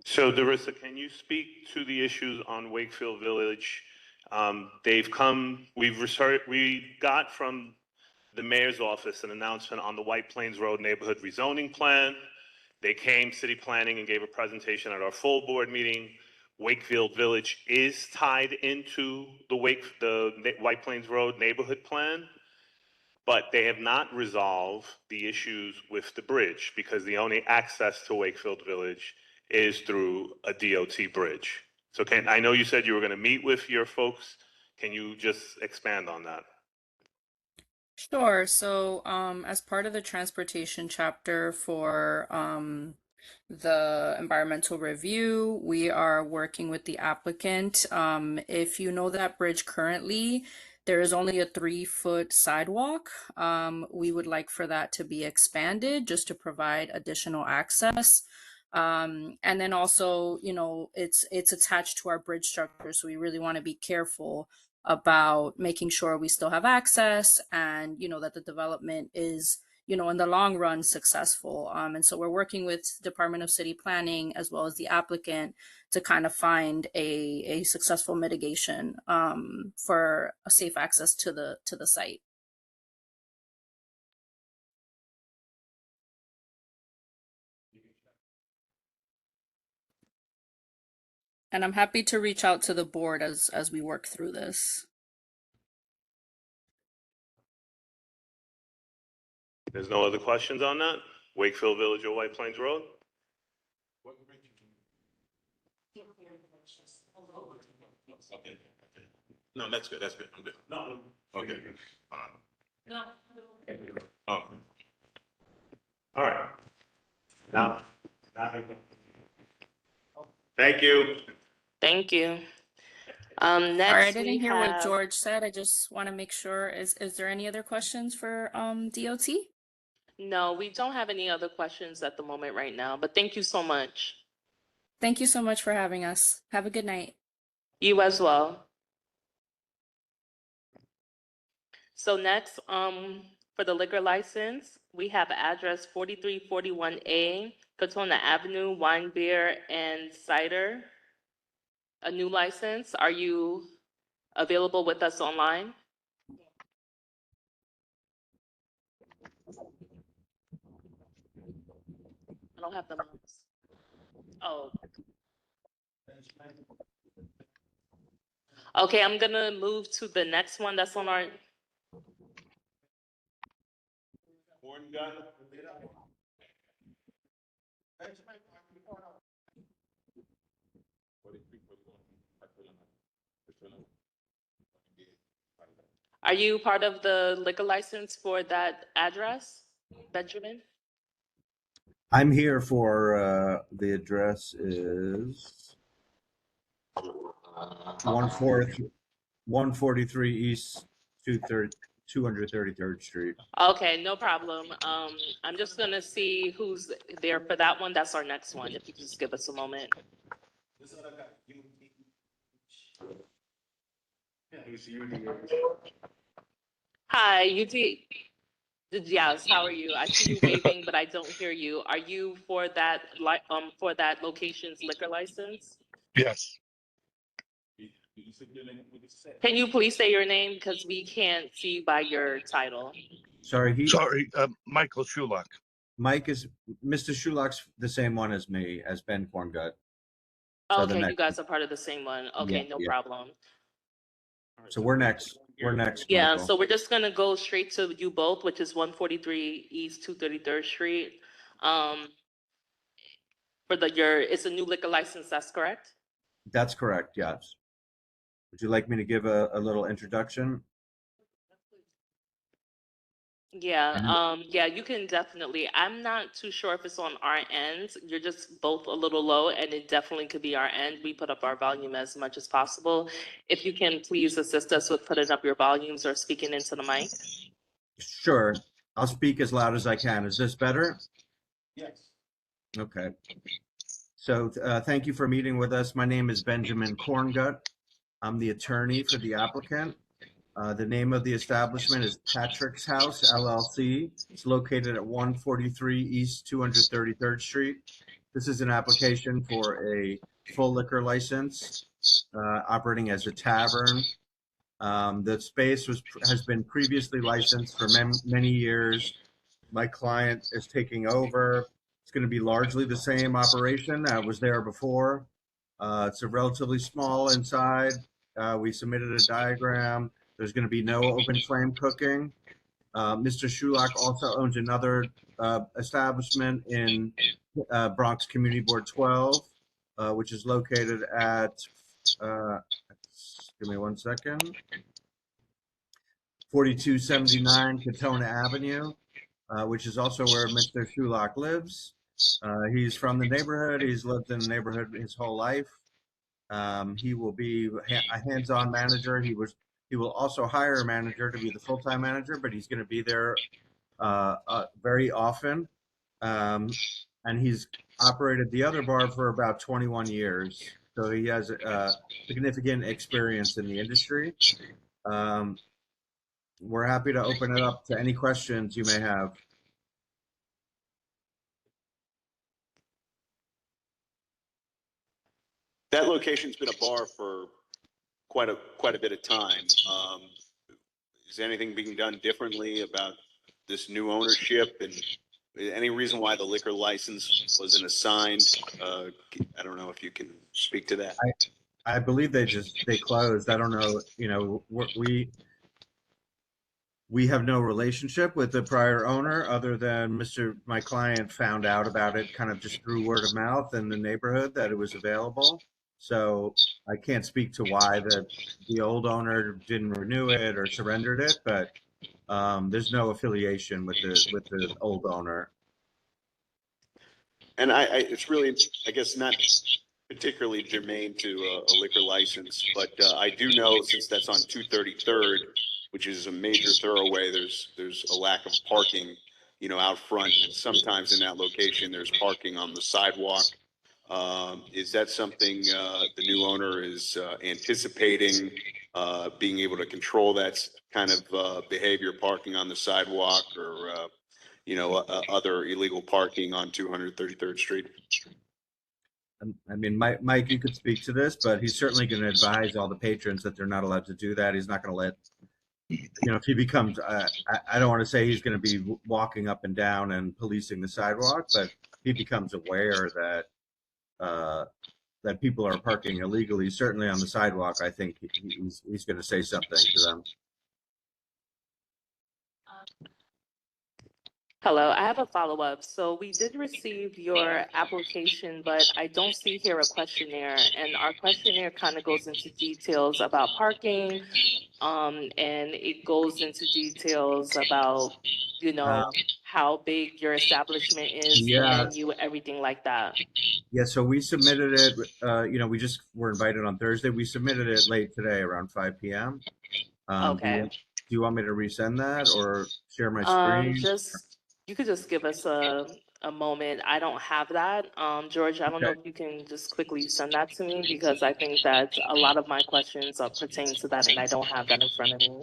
So Darissa, can you speak to the issues on Wakefield Village? We got from the mayor's office an announcement on the White Plains Road neighborhood rezoning plan. They came, city planning, and gave a presentation at our full board meeting. Wakefield Village is tied into the White Plains Road neighborhood plan, but they have not resolved the issues with the bridge because the only access to Wakefield Village is through a DOT bridge. So I know you said you were going to meet with your folks. Can you just expand on that? Sure. So, as part of the transportation chapter for the environmental review, we are working with the applicant. If you know that bridge currently, there is only a 3-foot sidewalk. We would like for that to be expanded just to provide additional access. And then also, it's attached to our bridge structure, so we really want to be careful about making sure we still have access and that the development is in the long run successful. And so we're working with Department of City Planning as well as the applicant to kind of find a successful mitigation for a safe access to the site. And I'm happy to reach out to the board as we work through this. There's no other questions on that? Wakefield Village or White Plains Road? Okay. No, that's good. That's good. I'm good. No. Okay. No. Oh. All right. Now. Thank you. Thank you. All right, I Next didn't we hear what have, George said. I just want to make sure. Is there any other questions for DOT? no, we don't have any other questions at the moment right now, but thank you so much. Thank you so much for having us. Have a good night. You as well. So next, for the liquor license, we have address 4341A, Katona Avenue, wine, beer, and cider. A new license. Are you available with us online? I don't have the mouse. Oh. Okay, I'm gonna move to the next one that's on our. Are you part of the liquor license for that address, Benjamin? I'm here for the address is 143 East 233rd Street. Okay, no problem. I'm just gonna see who's there for that one. That's our next one. If you just give us a moment. Hi, UT. Yes, how are you? I see you waving, but I don't hear you. Are you for that for that location's liquor license? Yes. Can you please say your name because we can't see you by your title? Sorry, Sorry, Michael Schulach. Mike is Mr. Schulach's the same one as me, as Ben Corngut. So the Okay, you next, guys are part of the same one. Okay, no yeah. problem. So we're next. We're next, Yeah, Michael. so we're just gonna go straight to you both, which is 143 East 233rd Street. For it's a new liquor license, that's correct? That's correct, yes. Would you like me to give a little introduction? Yeah, yeah, you can definitely. I'm not too sure if it's on our end. You're just both a little low, and it definitely could be our end. We put up our volume as much as possible. If you can please assist us with putting up your volumes or speaking into the mic. Sure. I'll speak as loud as I can. Is this better? Yes. Okay. So thank you for meeting with us. My name is Benjamin Corngut. I'm the attorney for the applicant. The name of the establishment is Patrick's House, LLC. It's located at 143 East 233rd Street. This is an application for a full liquor license, operating as a tavern. The space has been previously licensed for many years. My client is taking over. It's going to be largely the same operation that was there before. It's a relatively small inside. We submitted a diagram. There's going to be no open flame cooking. Mr. Schulach also owns another establishment in Bronx Community Board 12, which is located at, give me 1 second, 4279 Katona Avenue, which is also where Mr. Schulach lives. He's from the neighborhood. He's lived in the neighborhood his whole life. He will be a hands-on manager. He will also hire a manager to be the full-time manager, but he's going to be there very often. And he's operated the other bar for about 21 years. So he has significant experience in the industry. We're happy to open it up to any questions you may have. That location's been a bar for quite a bit of time. Is anything being done differently about this new ownership, and any reason why the liquor license wasn't assigned? I don't know if you can speak to that. I believe they closed. I don't know. You know, we have no relationship with the prior owner other than my client found out about it kind of just through word of mouth in the neighborhood that it was available. So I can't speak to why the old owner didn't renew it or surrendered it, but there's no affiliation with the old owner. And it's really, I guess, not particularly germane to a liquor license, but I do know, since that's on 233rd, which is a major thoroughway, there's a lack of parking, out front, and sometimes in that location, there's parking on the sidewalk. Is that something the new owner is anticipating, being able to control that kind of behavior, parking on the sidewalk, or other illegal parking on 233rd Street? I mean, Mike, you could speak to this, but he's certainly going to advise all the patrons that they're not allowed to do that. He's not going to let, if he becomes, I don't want to say he's going to be walking up and down and policing the sidewalk, but he becomes aware that people are parking illegally, certainly on the sidewalk. I think he's going to say something to them. Hello, I have a follow-up. So we did receive your application, but I don't see here a questionnaire. And our questionnaire kind of goes into details about parking, and it goes into details about, how big your establishment is, the Yeah. menu, everything like that. Yeah, so we submitted it, we just were invited on Thursday. We submitted it late today around 5 p.m. Okay. Do you want me to resend that or share my screen? You could just give us a moment. I don't have that. George, I don't know Okay. if you can just quickly send that to me, because I think that a lot of my questions are pertaining to that and I don't have that in front of me.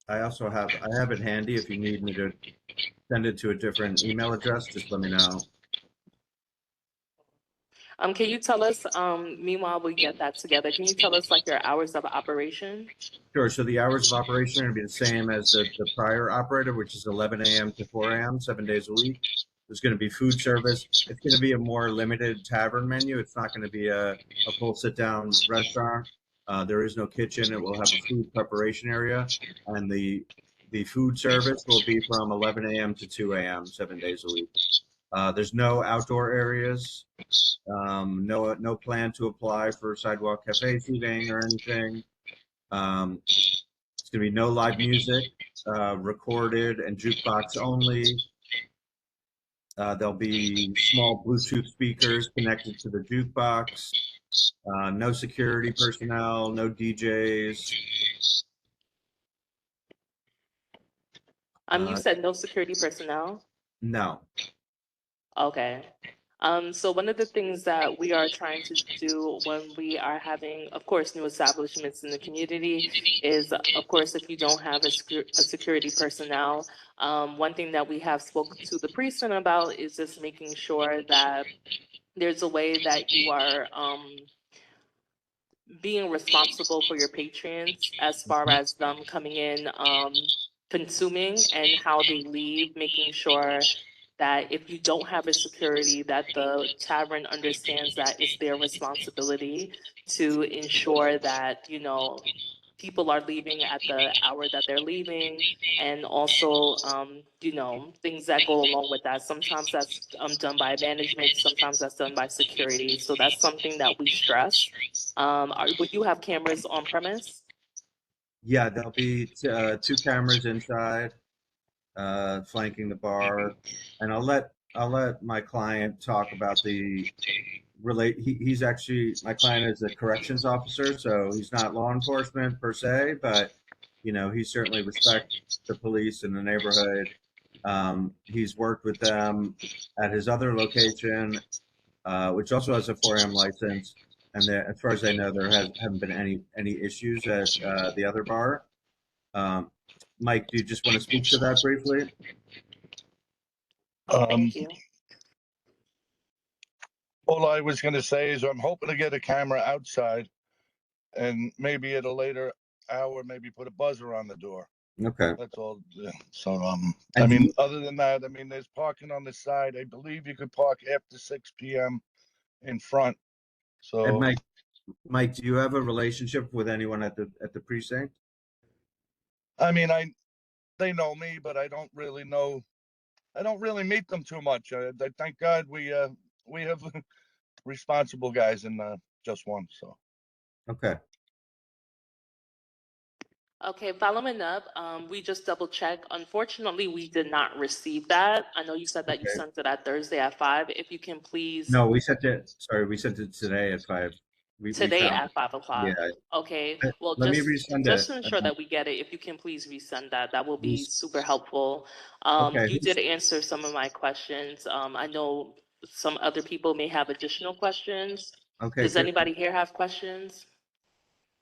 I have it handy. If you need me to send it to a different email address, just let me know. Can you tell us, meanwhile we get that together, can you tell us like your hours of operation? Sure. So the hours of operation are going to be the same as the prior operator, which is 11 a.m. to 4 a.m., 7 days a week. There's going to be food service. It's going to be a more limited tavern menu. It's not going to be a full sit-down restaurant. There is no kitchen. It will have a food preparation area, and the food service will be from 11 a.m. to 2 a.m., 7 days a week. There's no outdoor areas. No plan to apply for sidewalk cafe seating or anything. It's going to be no live music, recorded and jukebox only. There'll be small Bluetooth speakers connected to the jukebox. No security personnel, no DJs. You said no security personnel? No. Okay. So one of the things that we are trying to do when we are having, of course, new establishments in the community is, of course, if you don't have a security personnel, one thing that we have spoken to the precinct about is just making sure that there's a way that you are being responsible for your patrons as far as them coming in, consuming, and how they leave, making sure that if you don't have a security, that the tavern understands that it's their responsibility to ensure that, people are leaving at the hour that they're leaving, and also, things that go along with that. Sometimes that's done by management, sometimes that's done by security. So that's something that we stress. Would you have cameras on premise? Yeah, there'll be 2 cameras inside, flanking the bar, and I'll let my client talk about he's actually, my client is a corrections officer, so he's not law enforcement per se, but he certainly respects the police in the neighborhood. He's worked with them at his other location, which also has a 4M license, and as far as I know, there haven't been any issues at the other bar. Mike, do you just want to speak to that briefly? Thank you. All I was going to say is I'm hoping to get a camera outside, and maybe at a later hour, maybe put a buzzer on the door. Okay. That's all. Yeah. So, I mean, other than that, I mean, there's parking on the side. I believe you could park after 6 p.m. in front. So, and Mike, do you have a relationship with anyone at the precinct? I mean, they know me, but I don't really know. I don't really meet them too much. Thank God we have responsible guys in just one. So. Okay. Okay, following up, we just double checked. Unfortunately, we did not receive that. I know you said that you Okay. sent it at Thursday at 5. If you can please, No, we sent it, sorry, we sent it today at 5. We today found at it. 5 Yeah. o'clock. Okay, well, Let me resend just it. to ensure that we get it, if you can please resend that, that will be Res- super helpful. Okay. You did answer some of my questions. I know some other people may have additional questions. Okay. Does anybody here have questions?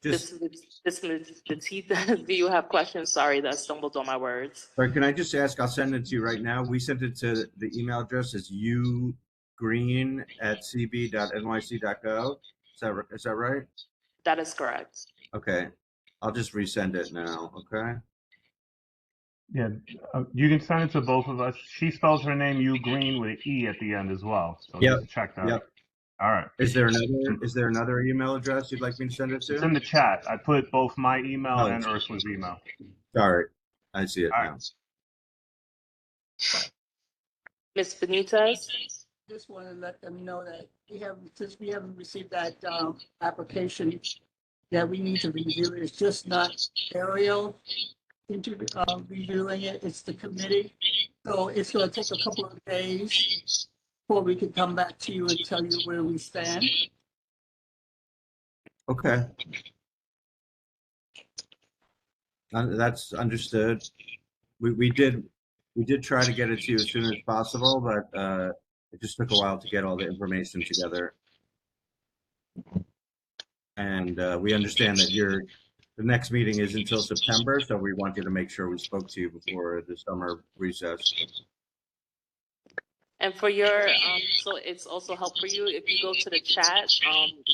Just, This Ms. Batista, do you have questions? Sorry that I stumbled on my words. sorry, can I just ask, I'll send it to you right now. We sent it to the email address is ugreen@cb.nyc.gov. Is that right? That is correct. Okay. I'll just resend it now, okay? Yeah, you can send it to both of us. She spells her name U Green with an E at the end as well. So Yep. just check that. Yep. All right. Is there another email address you'd like me to send it It's to? in the chat. I put both my email Oh, and Ursula's email. sorry. I see it All now. right. Ms. Benitez? Just want to let them know that since we haven't received that application, that we need to review it. It's just not Ariel into reviewing it. It's the committee. So it's going to take a couple of days before we can come back to you and tell you where we stand. Okay. That's understood. We did try to get it to you as soon as possible, but it just took a while to get all the information together. And we understand that the next meeting is until September, so we wanted to make sure we spoke to you before the summer recess. And for your, so it's also helpful for you, if you go to the chat,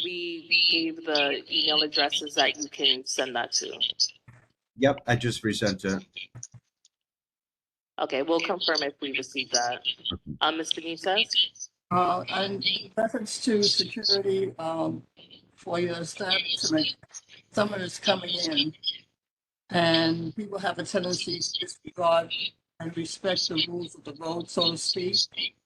we gave the email addresses that you can send that to. Yep, I just resent it. Okay, we'll confirm if we receive that. Ms. Benitez? And in reference to security for your establishment, someone is coming in and people have a tendency to disregard and respect the rules of the road, so to speak.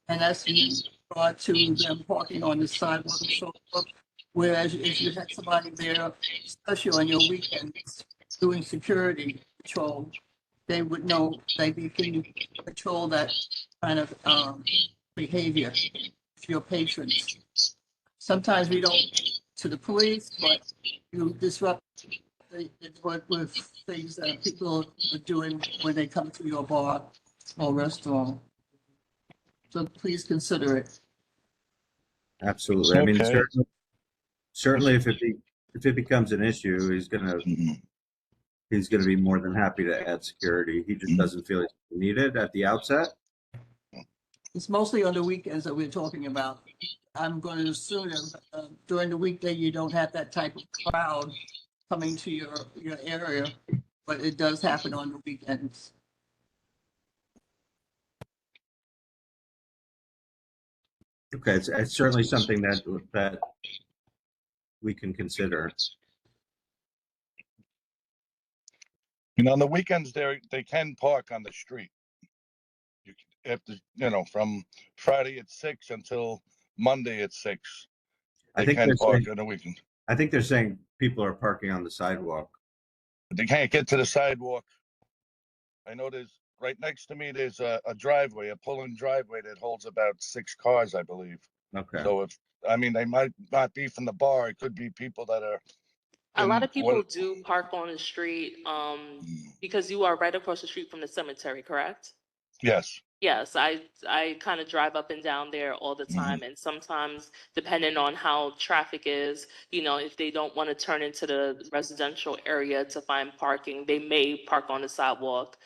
And that's in regard to them parking on the sidewalk and so forth. Whereas if you had somebody there, especially on your weekends, doing security patrol, they would know they can control that kind of behavior for your patrons. Sometimes we don't to the police, but you disrupt with things that people are doing when they come to your bar or restaurant. So please consider it. Absolutely. I mean, Okay. certainly if it becomes an issue, he's gonna be more than happy to add security. He just doesn't feel it's needed at the outset. It's mostly on the weekends that we're talking about. I'm going to assume that during the weekday you don't have that type of crowd coming to your area, but it does happen on the weekends. Okay, it's certainly something that we can consider. And on the weekends, they can park on the street. You have to, from Friday at 6 until Monday at 6. I They think can they're park saying, on the weekend. I think they're saying people are parking on the sidewalk. But they can't get to the sidewalk. I know right next to me, there's a driveway, a pull-in driveway that holds about 6 cars, I believe. Okay. So they might not be from the bar. It could be people that are. A lot of people do park on the street because you are right across the street from the cemetery, correct? Yes. Yes, I kind of drive up and down there all the time, and sometimes depending on how traffic is, if they don't want to turn into the residential area to find parking, they may park on the sidewalk,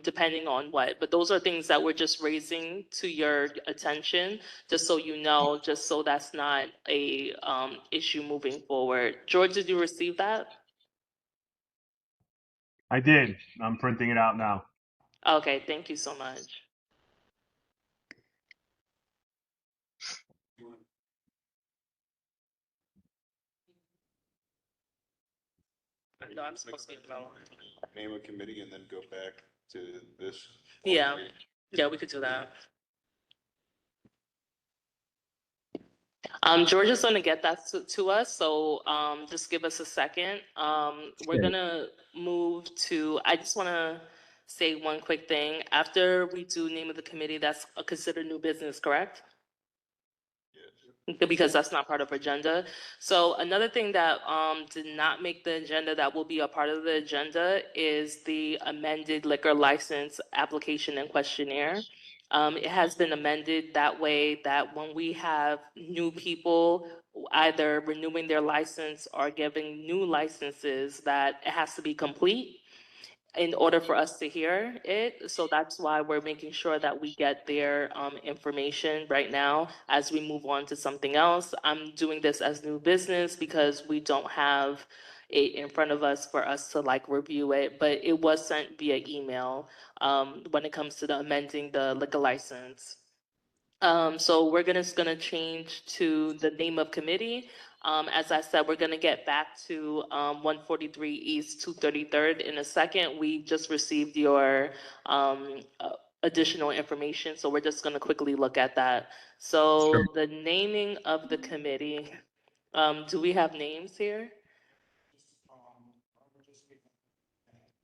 depending on what. But those are things that we're just raising to your attention, just so you know, just so that's not a issue moving forward. George, did you receive that? I did. I'm printing it out now. Okay, thank you so much. No, I'm supposed to be development. Name a committee and then go back to this. Yeah, we could do that. George is going to get that to us, so just give us a second. We're going to move to, I just want to say one quick thing. After we do name of the committee, that's considered new business, correct? Because that's not part of agenda. So another thing that did not make the agenda that will be a part of the agenda is the amended liquor license application and questionnaire. It has been amended that way that when we have new people either renewing their license or giving new licenses, that it has to be complete in order for us to hear it. So that's why we're making sure that we get their information right now as we move on to something else. I'm doing this as new business because we don't have it in front of us for us to like review it, but it was sent via email when it comes to the amending the liquor license. So we're gonna change to the name of committee. As I said, we're gonna get back to 143 East 233rd in a second. We just received your additional information, so we're just gonna quickly look at that. So the naming of the committee, do we have names here?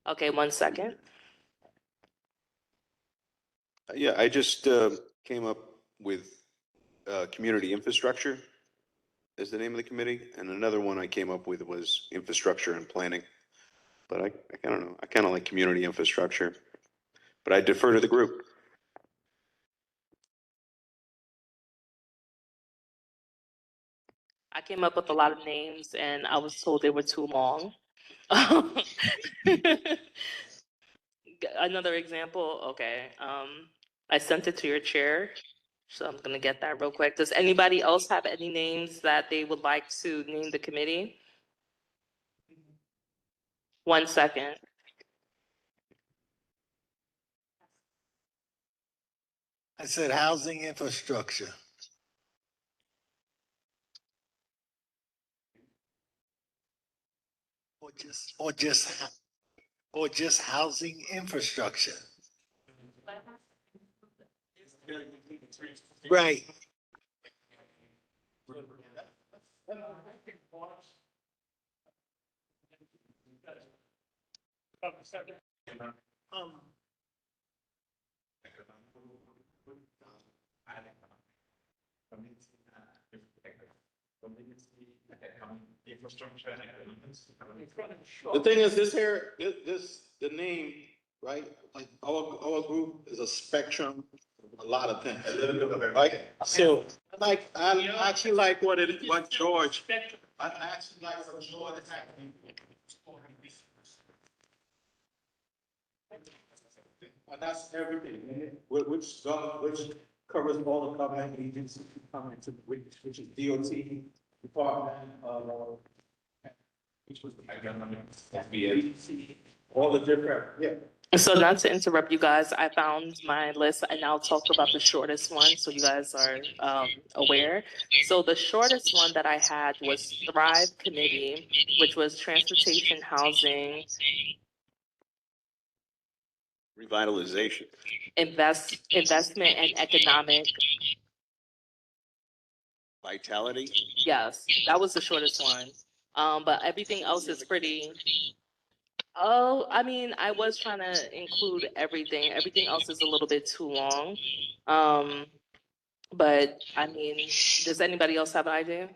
Okay, one second. Yeah, I just came up with community infrastructure as the name of the committee, and another one I came up with was infrastructure and planning. But I don't know. I kind of like community infrastructure, but I defer to the group. I came up with a lot of names and I was told they were too long. Another example, okay. I sent it to your chair, so I'm gonna get that real quick. Does anybody else have any names that they would like to name the committee? 1 second. I said housing infrastructure. Or just housing infrastructure. Right. The thing is, this here, the name, right? Like our group is a spectrum, of a lot of things, right? So, like, I actually like what George, I actually like what George is happening. And that's everything, which covers all the government agencies, which is DOT, Department of, which was all the different, yeah. So not to interrupt you guys, I found my list and I'll talk about the shortest one so you guys are aware. So the shortest one that I had was Thrive Committee, which was transportation, housing, Revitalization. investment and economic. Vitality. Yes, that was the shortest one. But everything else is pretty. Oh, I mean, I was trying to include everything. Everything else is a little bit too long. But I mean, does anybody else have an idea?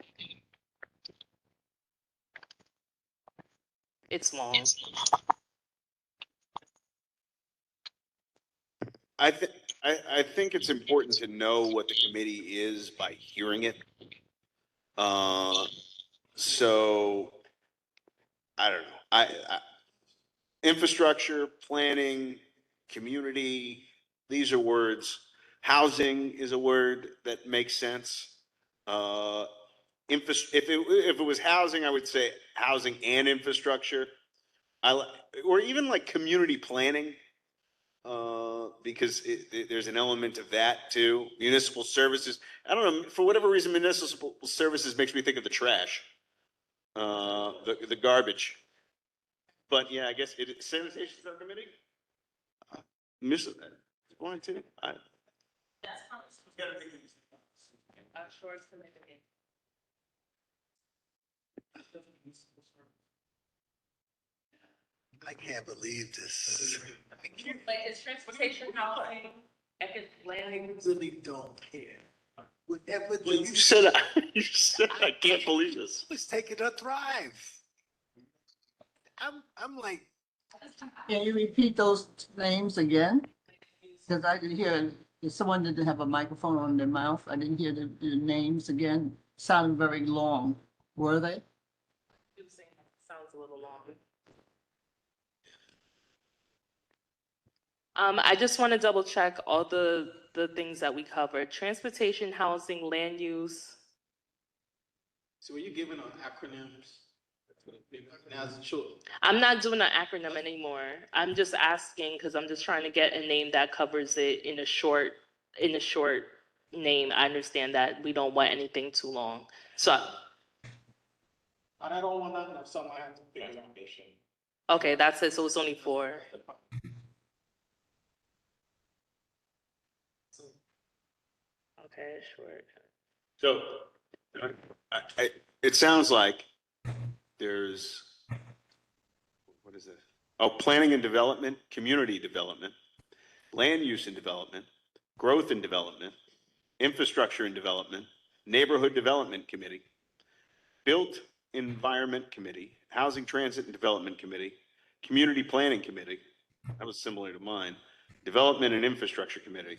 It's long. I think it's important to know what the committee is by hearing it. So I don't know. I infrastructure, planning, community, these are words. Housing is a word that makes sense. If it was housing, I would say housing and infrastructure. Or even like community planning, because there's an element of that too. Municipal services. I don't know, for whatever reason, municipal services makes me think of the trash, the garbage. But yeah, I guess sanitation subcommittee. Miss it. Going to. Sure, it's committee. I can't believe this. Like, it's transportation, housing, I really don't care. Whatever Well, you said, you said, I can't believe this. was taking a thrive. I'm like, Can you repeat those names again? Because I didn't hear, if someone didn't have a microphone on their mouth, I didn't hear the names again. Sounded very long. Were they? sounds a little long. I just want to double check all the things that we covered: transportation, housing, land use. So were you giving acronyms? Now it's short. I'm not doing an acronym anymore. I'm just asking because I'm just trying to get a name that covers it in a short name. I understand that we don't want anything too long. So, I don't want nothing of something I have to figure out. okay, that's it. So it's only 4. Okay, short. So it sounds like there's, what is it? Oh, planning and development, community development, land use and development, growth and development, infrastructure and development, neighborhood development committee, built environment committee, housing transit and development committee, community planning committee. That was similar to mine. Development and infrastructure committee.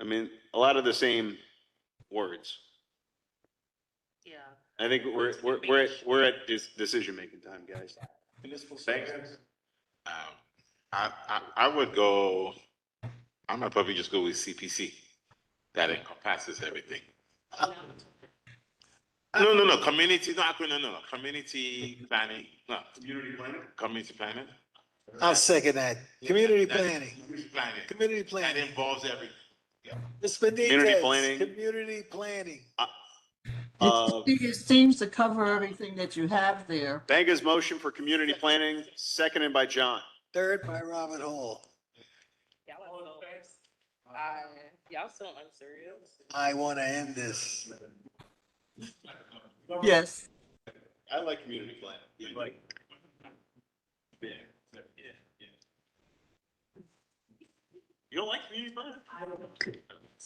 I mean, a lot of the same words. Yeah. I think we're at decision-making time, guys. Thanks. I would go, I'm gonna probably just go with CPC. That encompasses everything. No, community, no, community planning, no. Community planning? Community planning. I'll second that. Community planning. Planning. Community planning. That involves everything. Yeah. Ms. Benitez, Community planning. Community planning. It seems to cover everything that you have there. Banga's motion for community planning, seconded by John. Third by Robert Hall. Y'all so unserious. I want to end this. Yes. I like community planning. Like, yeah. You don't like community planning?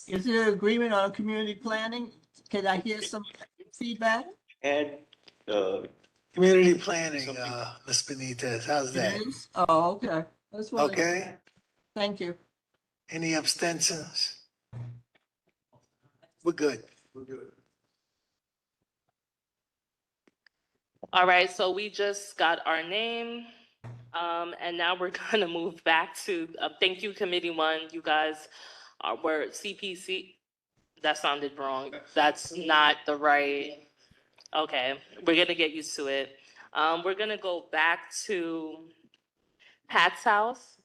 Is there agreement on community planning? Can I hear some feedback? And, Community planning, Ms. Benitez, how's that? It is? Oh, okay. That's what. Okay, Thank you. any abstentions? We're good. All right, so we just got our name, and now we're gonna move back to, thank you, Committee 1. You guys were CPC. That sounded wrong. That's not the right, okay, we're gonna get used to it. We're gonna go back to Pat's House,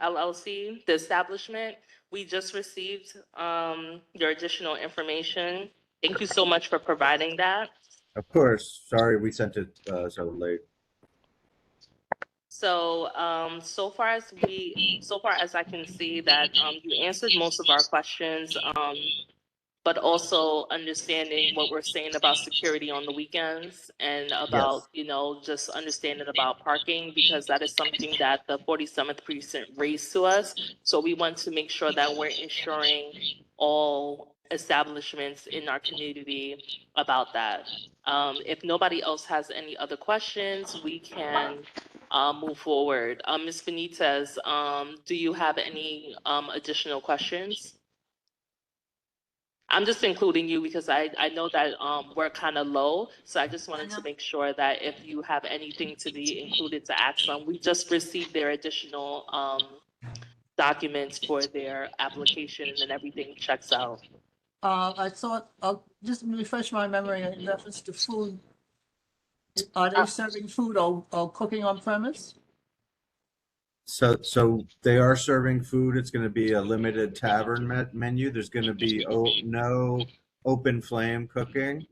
LLC, the establishment. We just received your additional information. Thank you so much for providing that. Of course. Sorry we sent it so late. So, so far as I can see that you answered most of our questions, but also understanding what we're saying about security on the weekends and about, just understanding about parking, because that is something that the 47th precinct raised to us. So we want to make sure that we're ensuring all establishments in our community about that. If nobody else has any other questions, we can move forward. Ms. Benitez, do you have any additional questions? I'm just including you because I know that we're kind of low. So I just wanted to make sure that if you have anything to be included to ask them. We just received their additional documents for their application and everything checks out. I thought, I'll just refresh my memory in reference to food. Are they serving food or cooking on premise? So they are serving food. It's going to be a limited tavern menu. There's going to be no open flame cooking.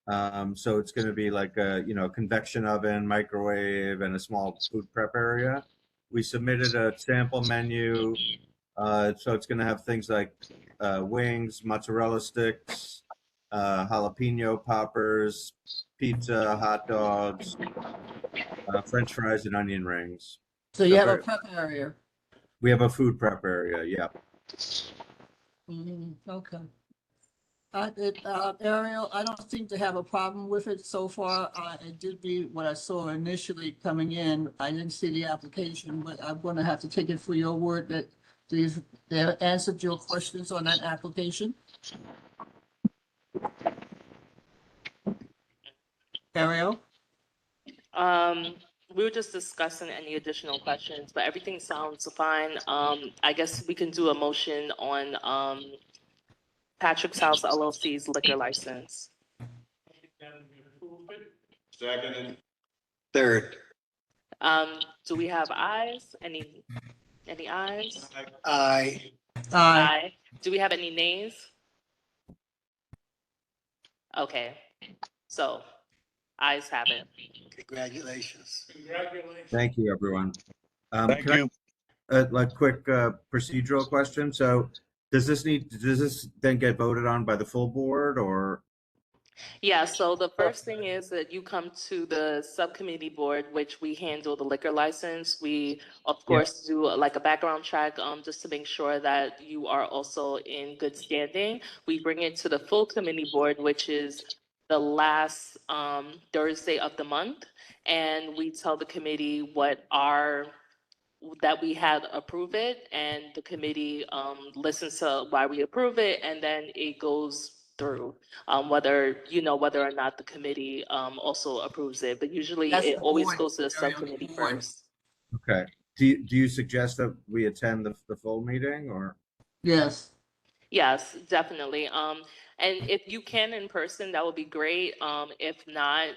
So it's going to be like a convection oven, microwave, and a small food prep area. We submitted a sample menu, so it's going to have things like wings, mozzarella sticks, jalapeno poppers, pizza, hot dogs, French fries, and onion rings. So you have a very- prep area. we have a food prep area. Yeah. Okay. Ariel, I don't seem to have a problem with it so far. It did be what I saw initially coming in. I didn't see the application, but I'm gonna have to take it for your word that they answered your questions on that application. Ariel? We were just discussing any additional questions, but everything sounds fine. I guess we can do a motion on, Patrick's House LLC's liquor license. Second. Third. Do we have ayes? Any ayes? Aye. Aye. Do we have any nays? Okay, so ayes have it. Congratulations. Thank you, everyone. Thank Can you. a quick procedural question? So, does this then get voted on by the full board, or? Yeah, so the first thing is that you come to the subcommittee board, which we handle the liquor license. We, of Yeah. course, do like a background check, just to make sure that you are also in good standing. We bring it to the full committee board, which is the last Thursday of the month. And we tell the committee that we had approve it, and the committee listens to why we approve it, and then it goes through whether or not the committee also approves it. But usually That's it the always board, goes to the Ariel, the subcommittee board. first. Okay. Do you suggest that we attend the full meeting, or? Yes. Yes, definitely. And if you can in person, that would be great. If not,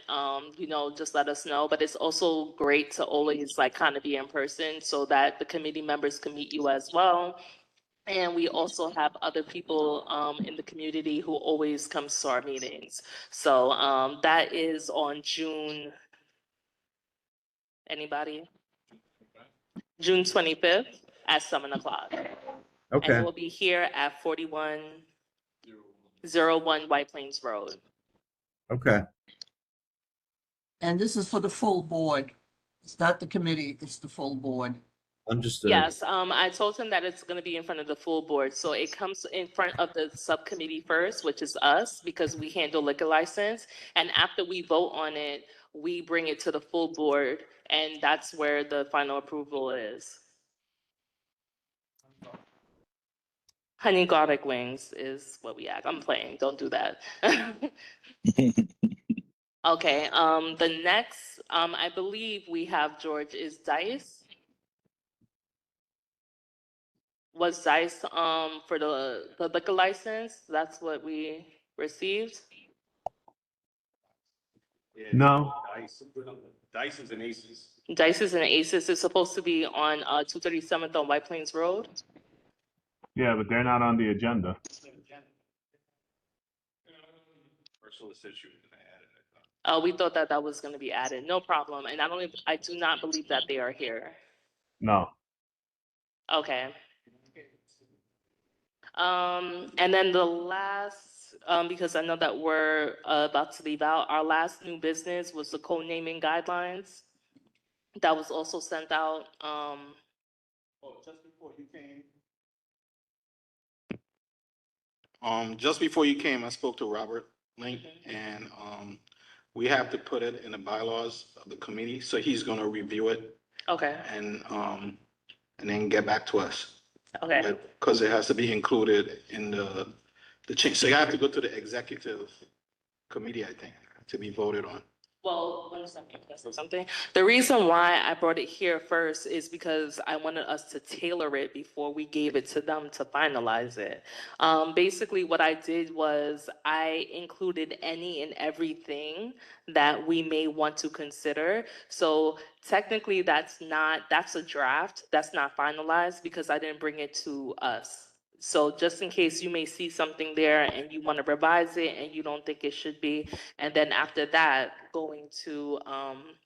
just let us know. But it's also great to always like kind of be in person so that the committee members can meet you as well. And we also have other people in the community who always come to our meetings. So that is on June. Anybody? June 25th at 7:00. And Okay. it will be here at 4101 White Plains Road. Okay. And this is for the full board. It's not the committee, it's the full board. Understood. Yes, I told him that it's going to be in front of the full board. So it comes in front of the subcommittee first, which is us, because we handle liquor license. And after we vote on it, we bring it to the full board, and that's where the final approval is. Honey garlic wings is what we act. I'm playing. Don't do that. Okay. The next, I believe we have George is Dice. Was Dice for the liquor license? That's what we received. No. Dices and aces. Dices and Aces is supposed to be on 237th on White Plains Road. Yeah, but they're not on the agenda. Personal issue. We thought that was going to be added. No problem. And I do not believe that they are here. No. Okay. And then the last, because I know that we're about to leave out, our last new business was the code naming guidelines. That was also sent out. Just before you came, I spoke to Robert Link, and we have to put it in the bylaws of the committee, so he's gonna review it Okay. and then get back to us. Okay. Because it has to be included in the change, so you have to go to the executive committee, I think, to be voted on. Well, one second, can I say something? The reason why I brought it here first is because I wanted us to tailor it before we gave it to them to finalize it. Basically, what I did was I included any and everything that we may want to consider. So technically, that's a draft. That's not finalized because I didn't bring it to us. So just in case you may see something there and you want to revise it and you don't think it should be, and then after that, going to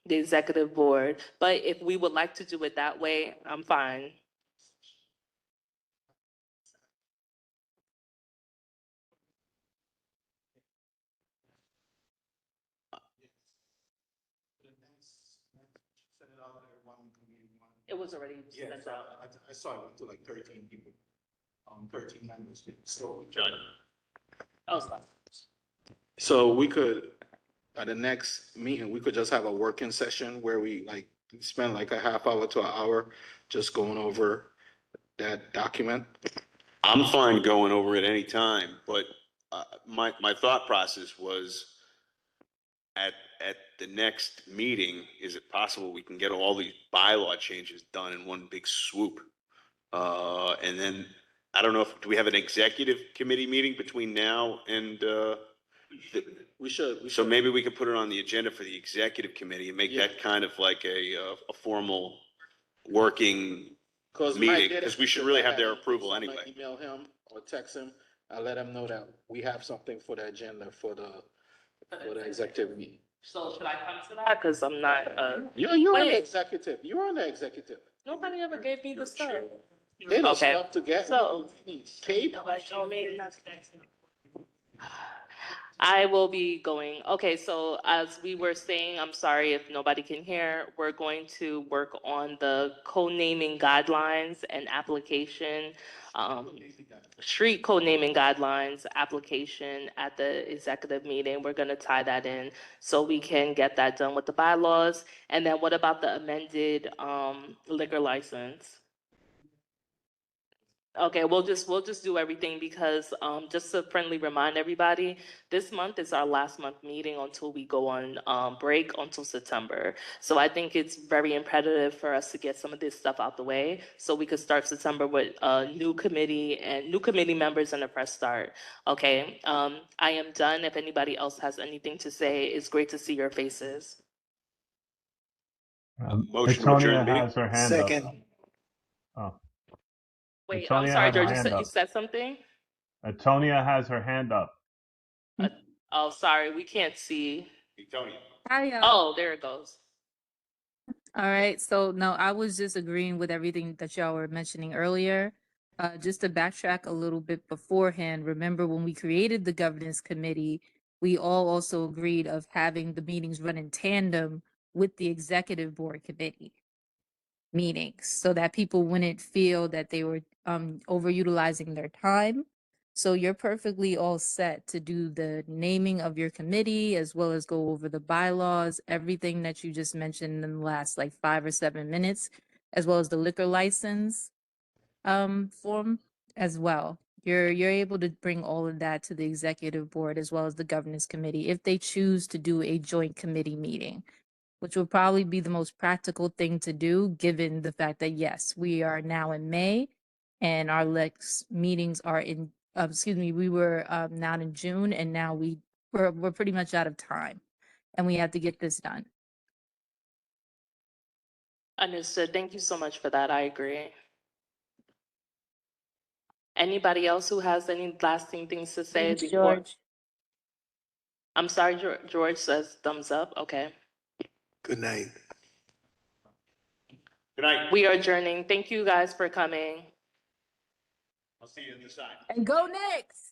the executive board. But if we would like to do it that way, I'm fine. It was already Yeah, sent so out. I saw it went to like 13 people, 13 members. So, John. That was fine. so we could, at the next meeting, we could just have a working session where we like spend like a half hour to an hour just going over that document. I'm fine going over it anytime, but my thought process was at the next meeting, is it possible we can get all these bylaw changes done in one big swoop? And then, I don't know if, do we have an executive committee meeting between now and, We should. so maybe we could put it on the agenda for the executive committee and make that kind of like a formal working meeting, because we should really have their approval anyway. Email him or text him. I'll let him know that we have something for the agenda for the executive meeting. So should I come to that? Because I'm not, You're on the Wait. executive. You're on the executive. nobody ever gave me the stuff. They don't Okay. stuff to get. So- Tape. Nobody told me nothing. I will be going. Okay, so as we were saying, I'm sorry if nobody can hear, we're going to work on the co-naming guidelines and application, street co-naming guidelines application at the executive meeting. We're gonna tie that in so we can get that done with the bylaws. And then what about the amended liquor license? Okay, we'll just do everything because just to friendly remind everybody, this month is our last month meeting until we go on break until September. So I think it's very imperative for us to get some of this stuff out the way so we could start September with a new committee and new committee members and a fresh start. Okay, I am done. If anybody else has anything to say, it's great to see your faces. Motion to Antonia adjourn the meeting? has her hand Second. up. Oh, Wait, I'm Antonia sorry, had her George, hand you up. said something? Antonia has her hand up. Oh, sorry, we can't see. Tony. Hi, y'all. Oh, there it goes. All right. So no, I was just agreeing with everything that y'all were mentioning earlier. Just to backtrack a little bit beforehand, remember when we created the governance committee, we all also agreed of having the meetings run in tandem with the executive board committee meetings so that people wouldn't feel that they were overutilizing their time. So you're perfectly all set to do the naming of your committee as well as go over the bylaws, everything that you just mentioned in the last like 5 or 7 minutes, as well as the liquor license form as well. You're able to bring all of that to the executive board as well as the governance committee if they choose to do a joint committee meeting, which will probably be the most practical thing to do, given the fact that, yes, we are now in May and our next meetings are in, we were now in June and now we're pretty much out of time and we have to get this done. Understood. Thank you so much for that. I agree. Anybody else who has any lasting things to say Thanks, before? George. I'm sorry, George says thumbs up. Okay. Good night. Good night. We are adjourning. Thank you guys for coming. I'll see you on the side. And go Knicks!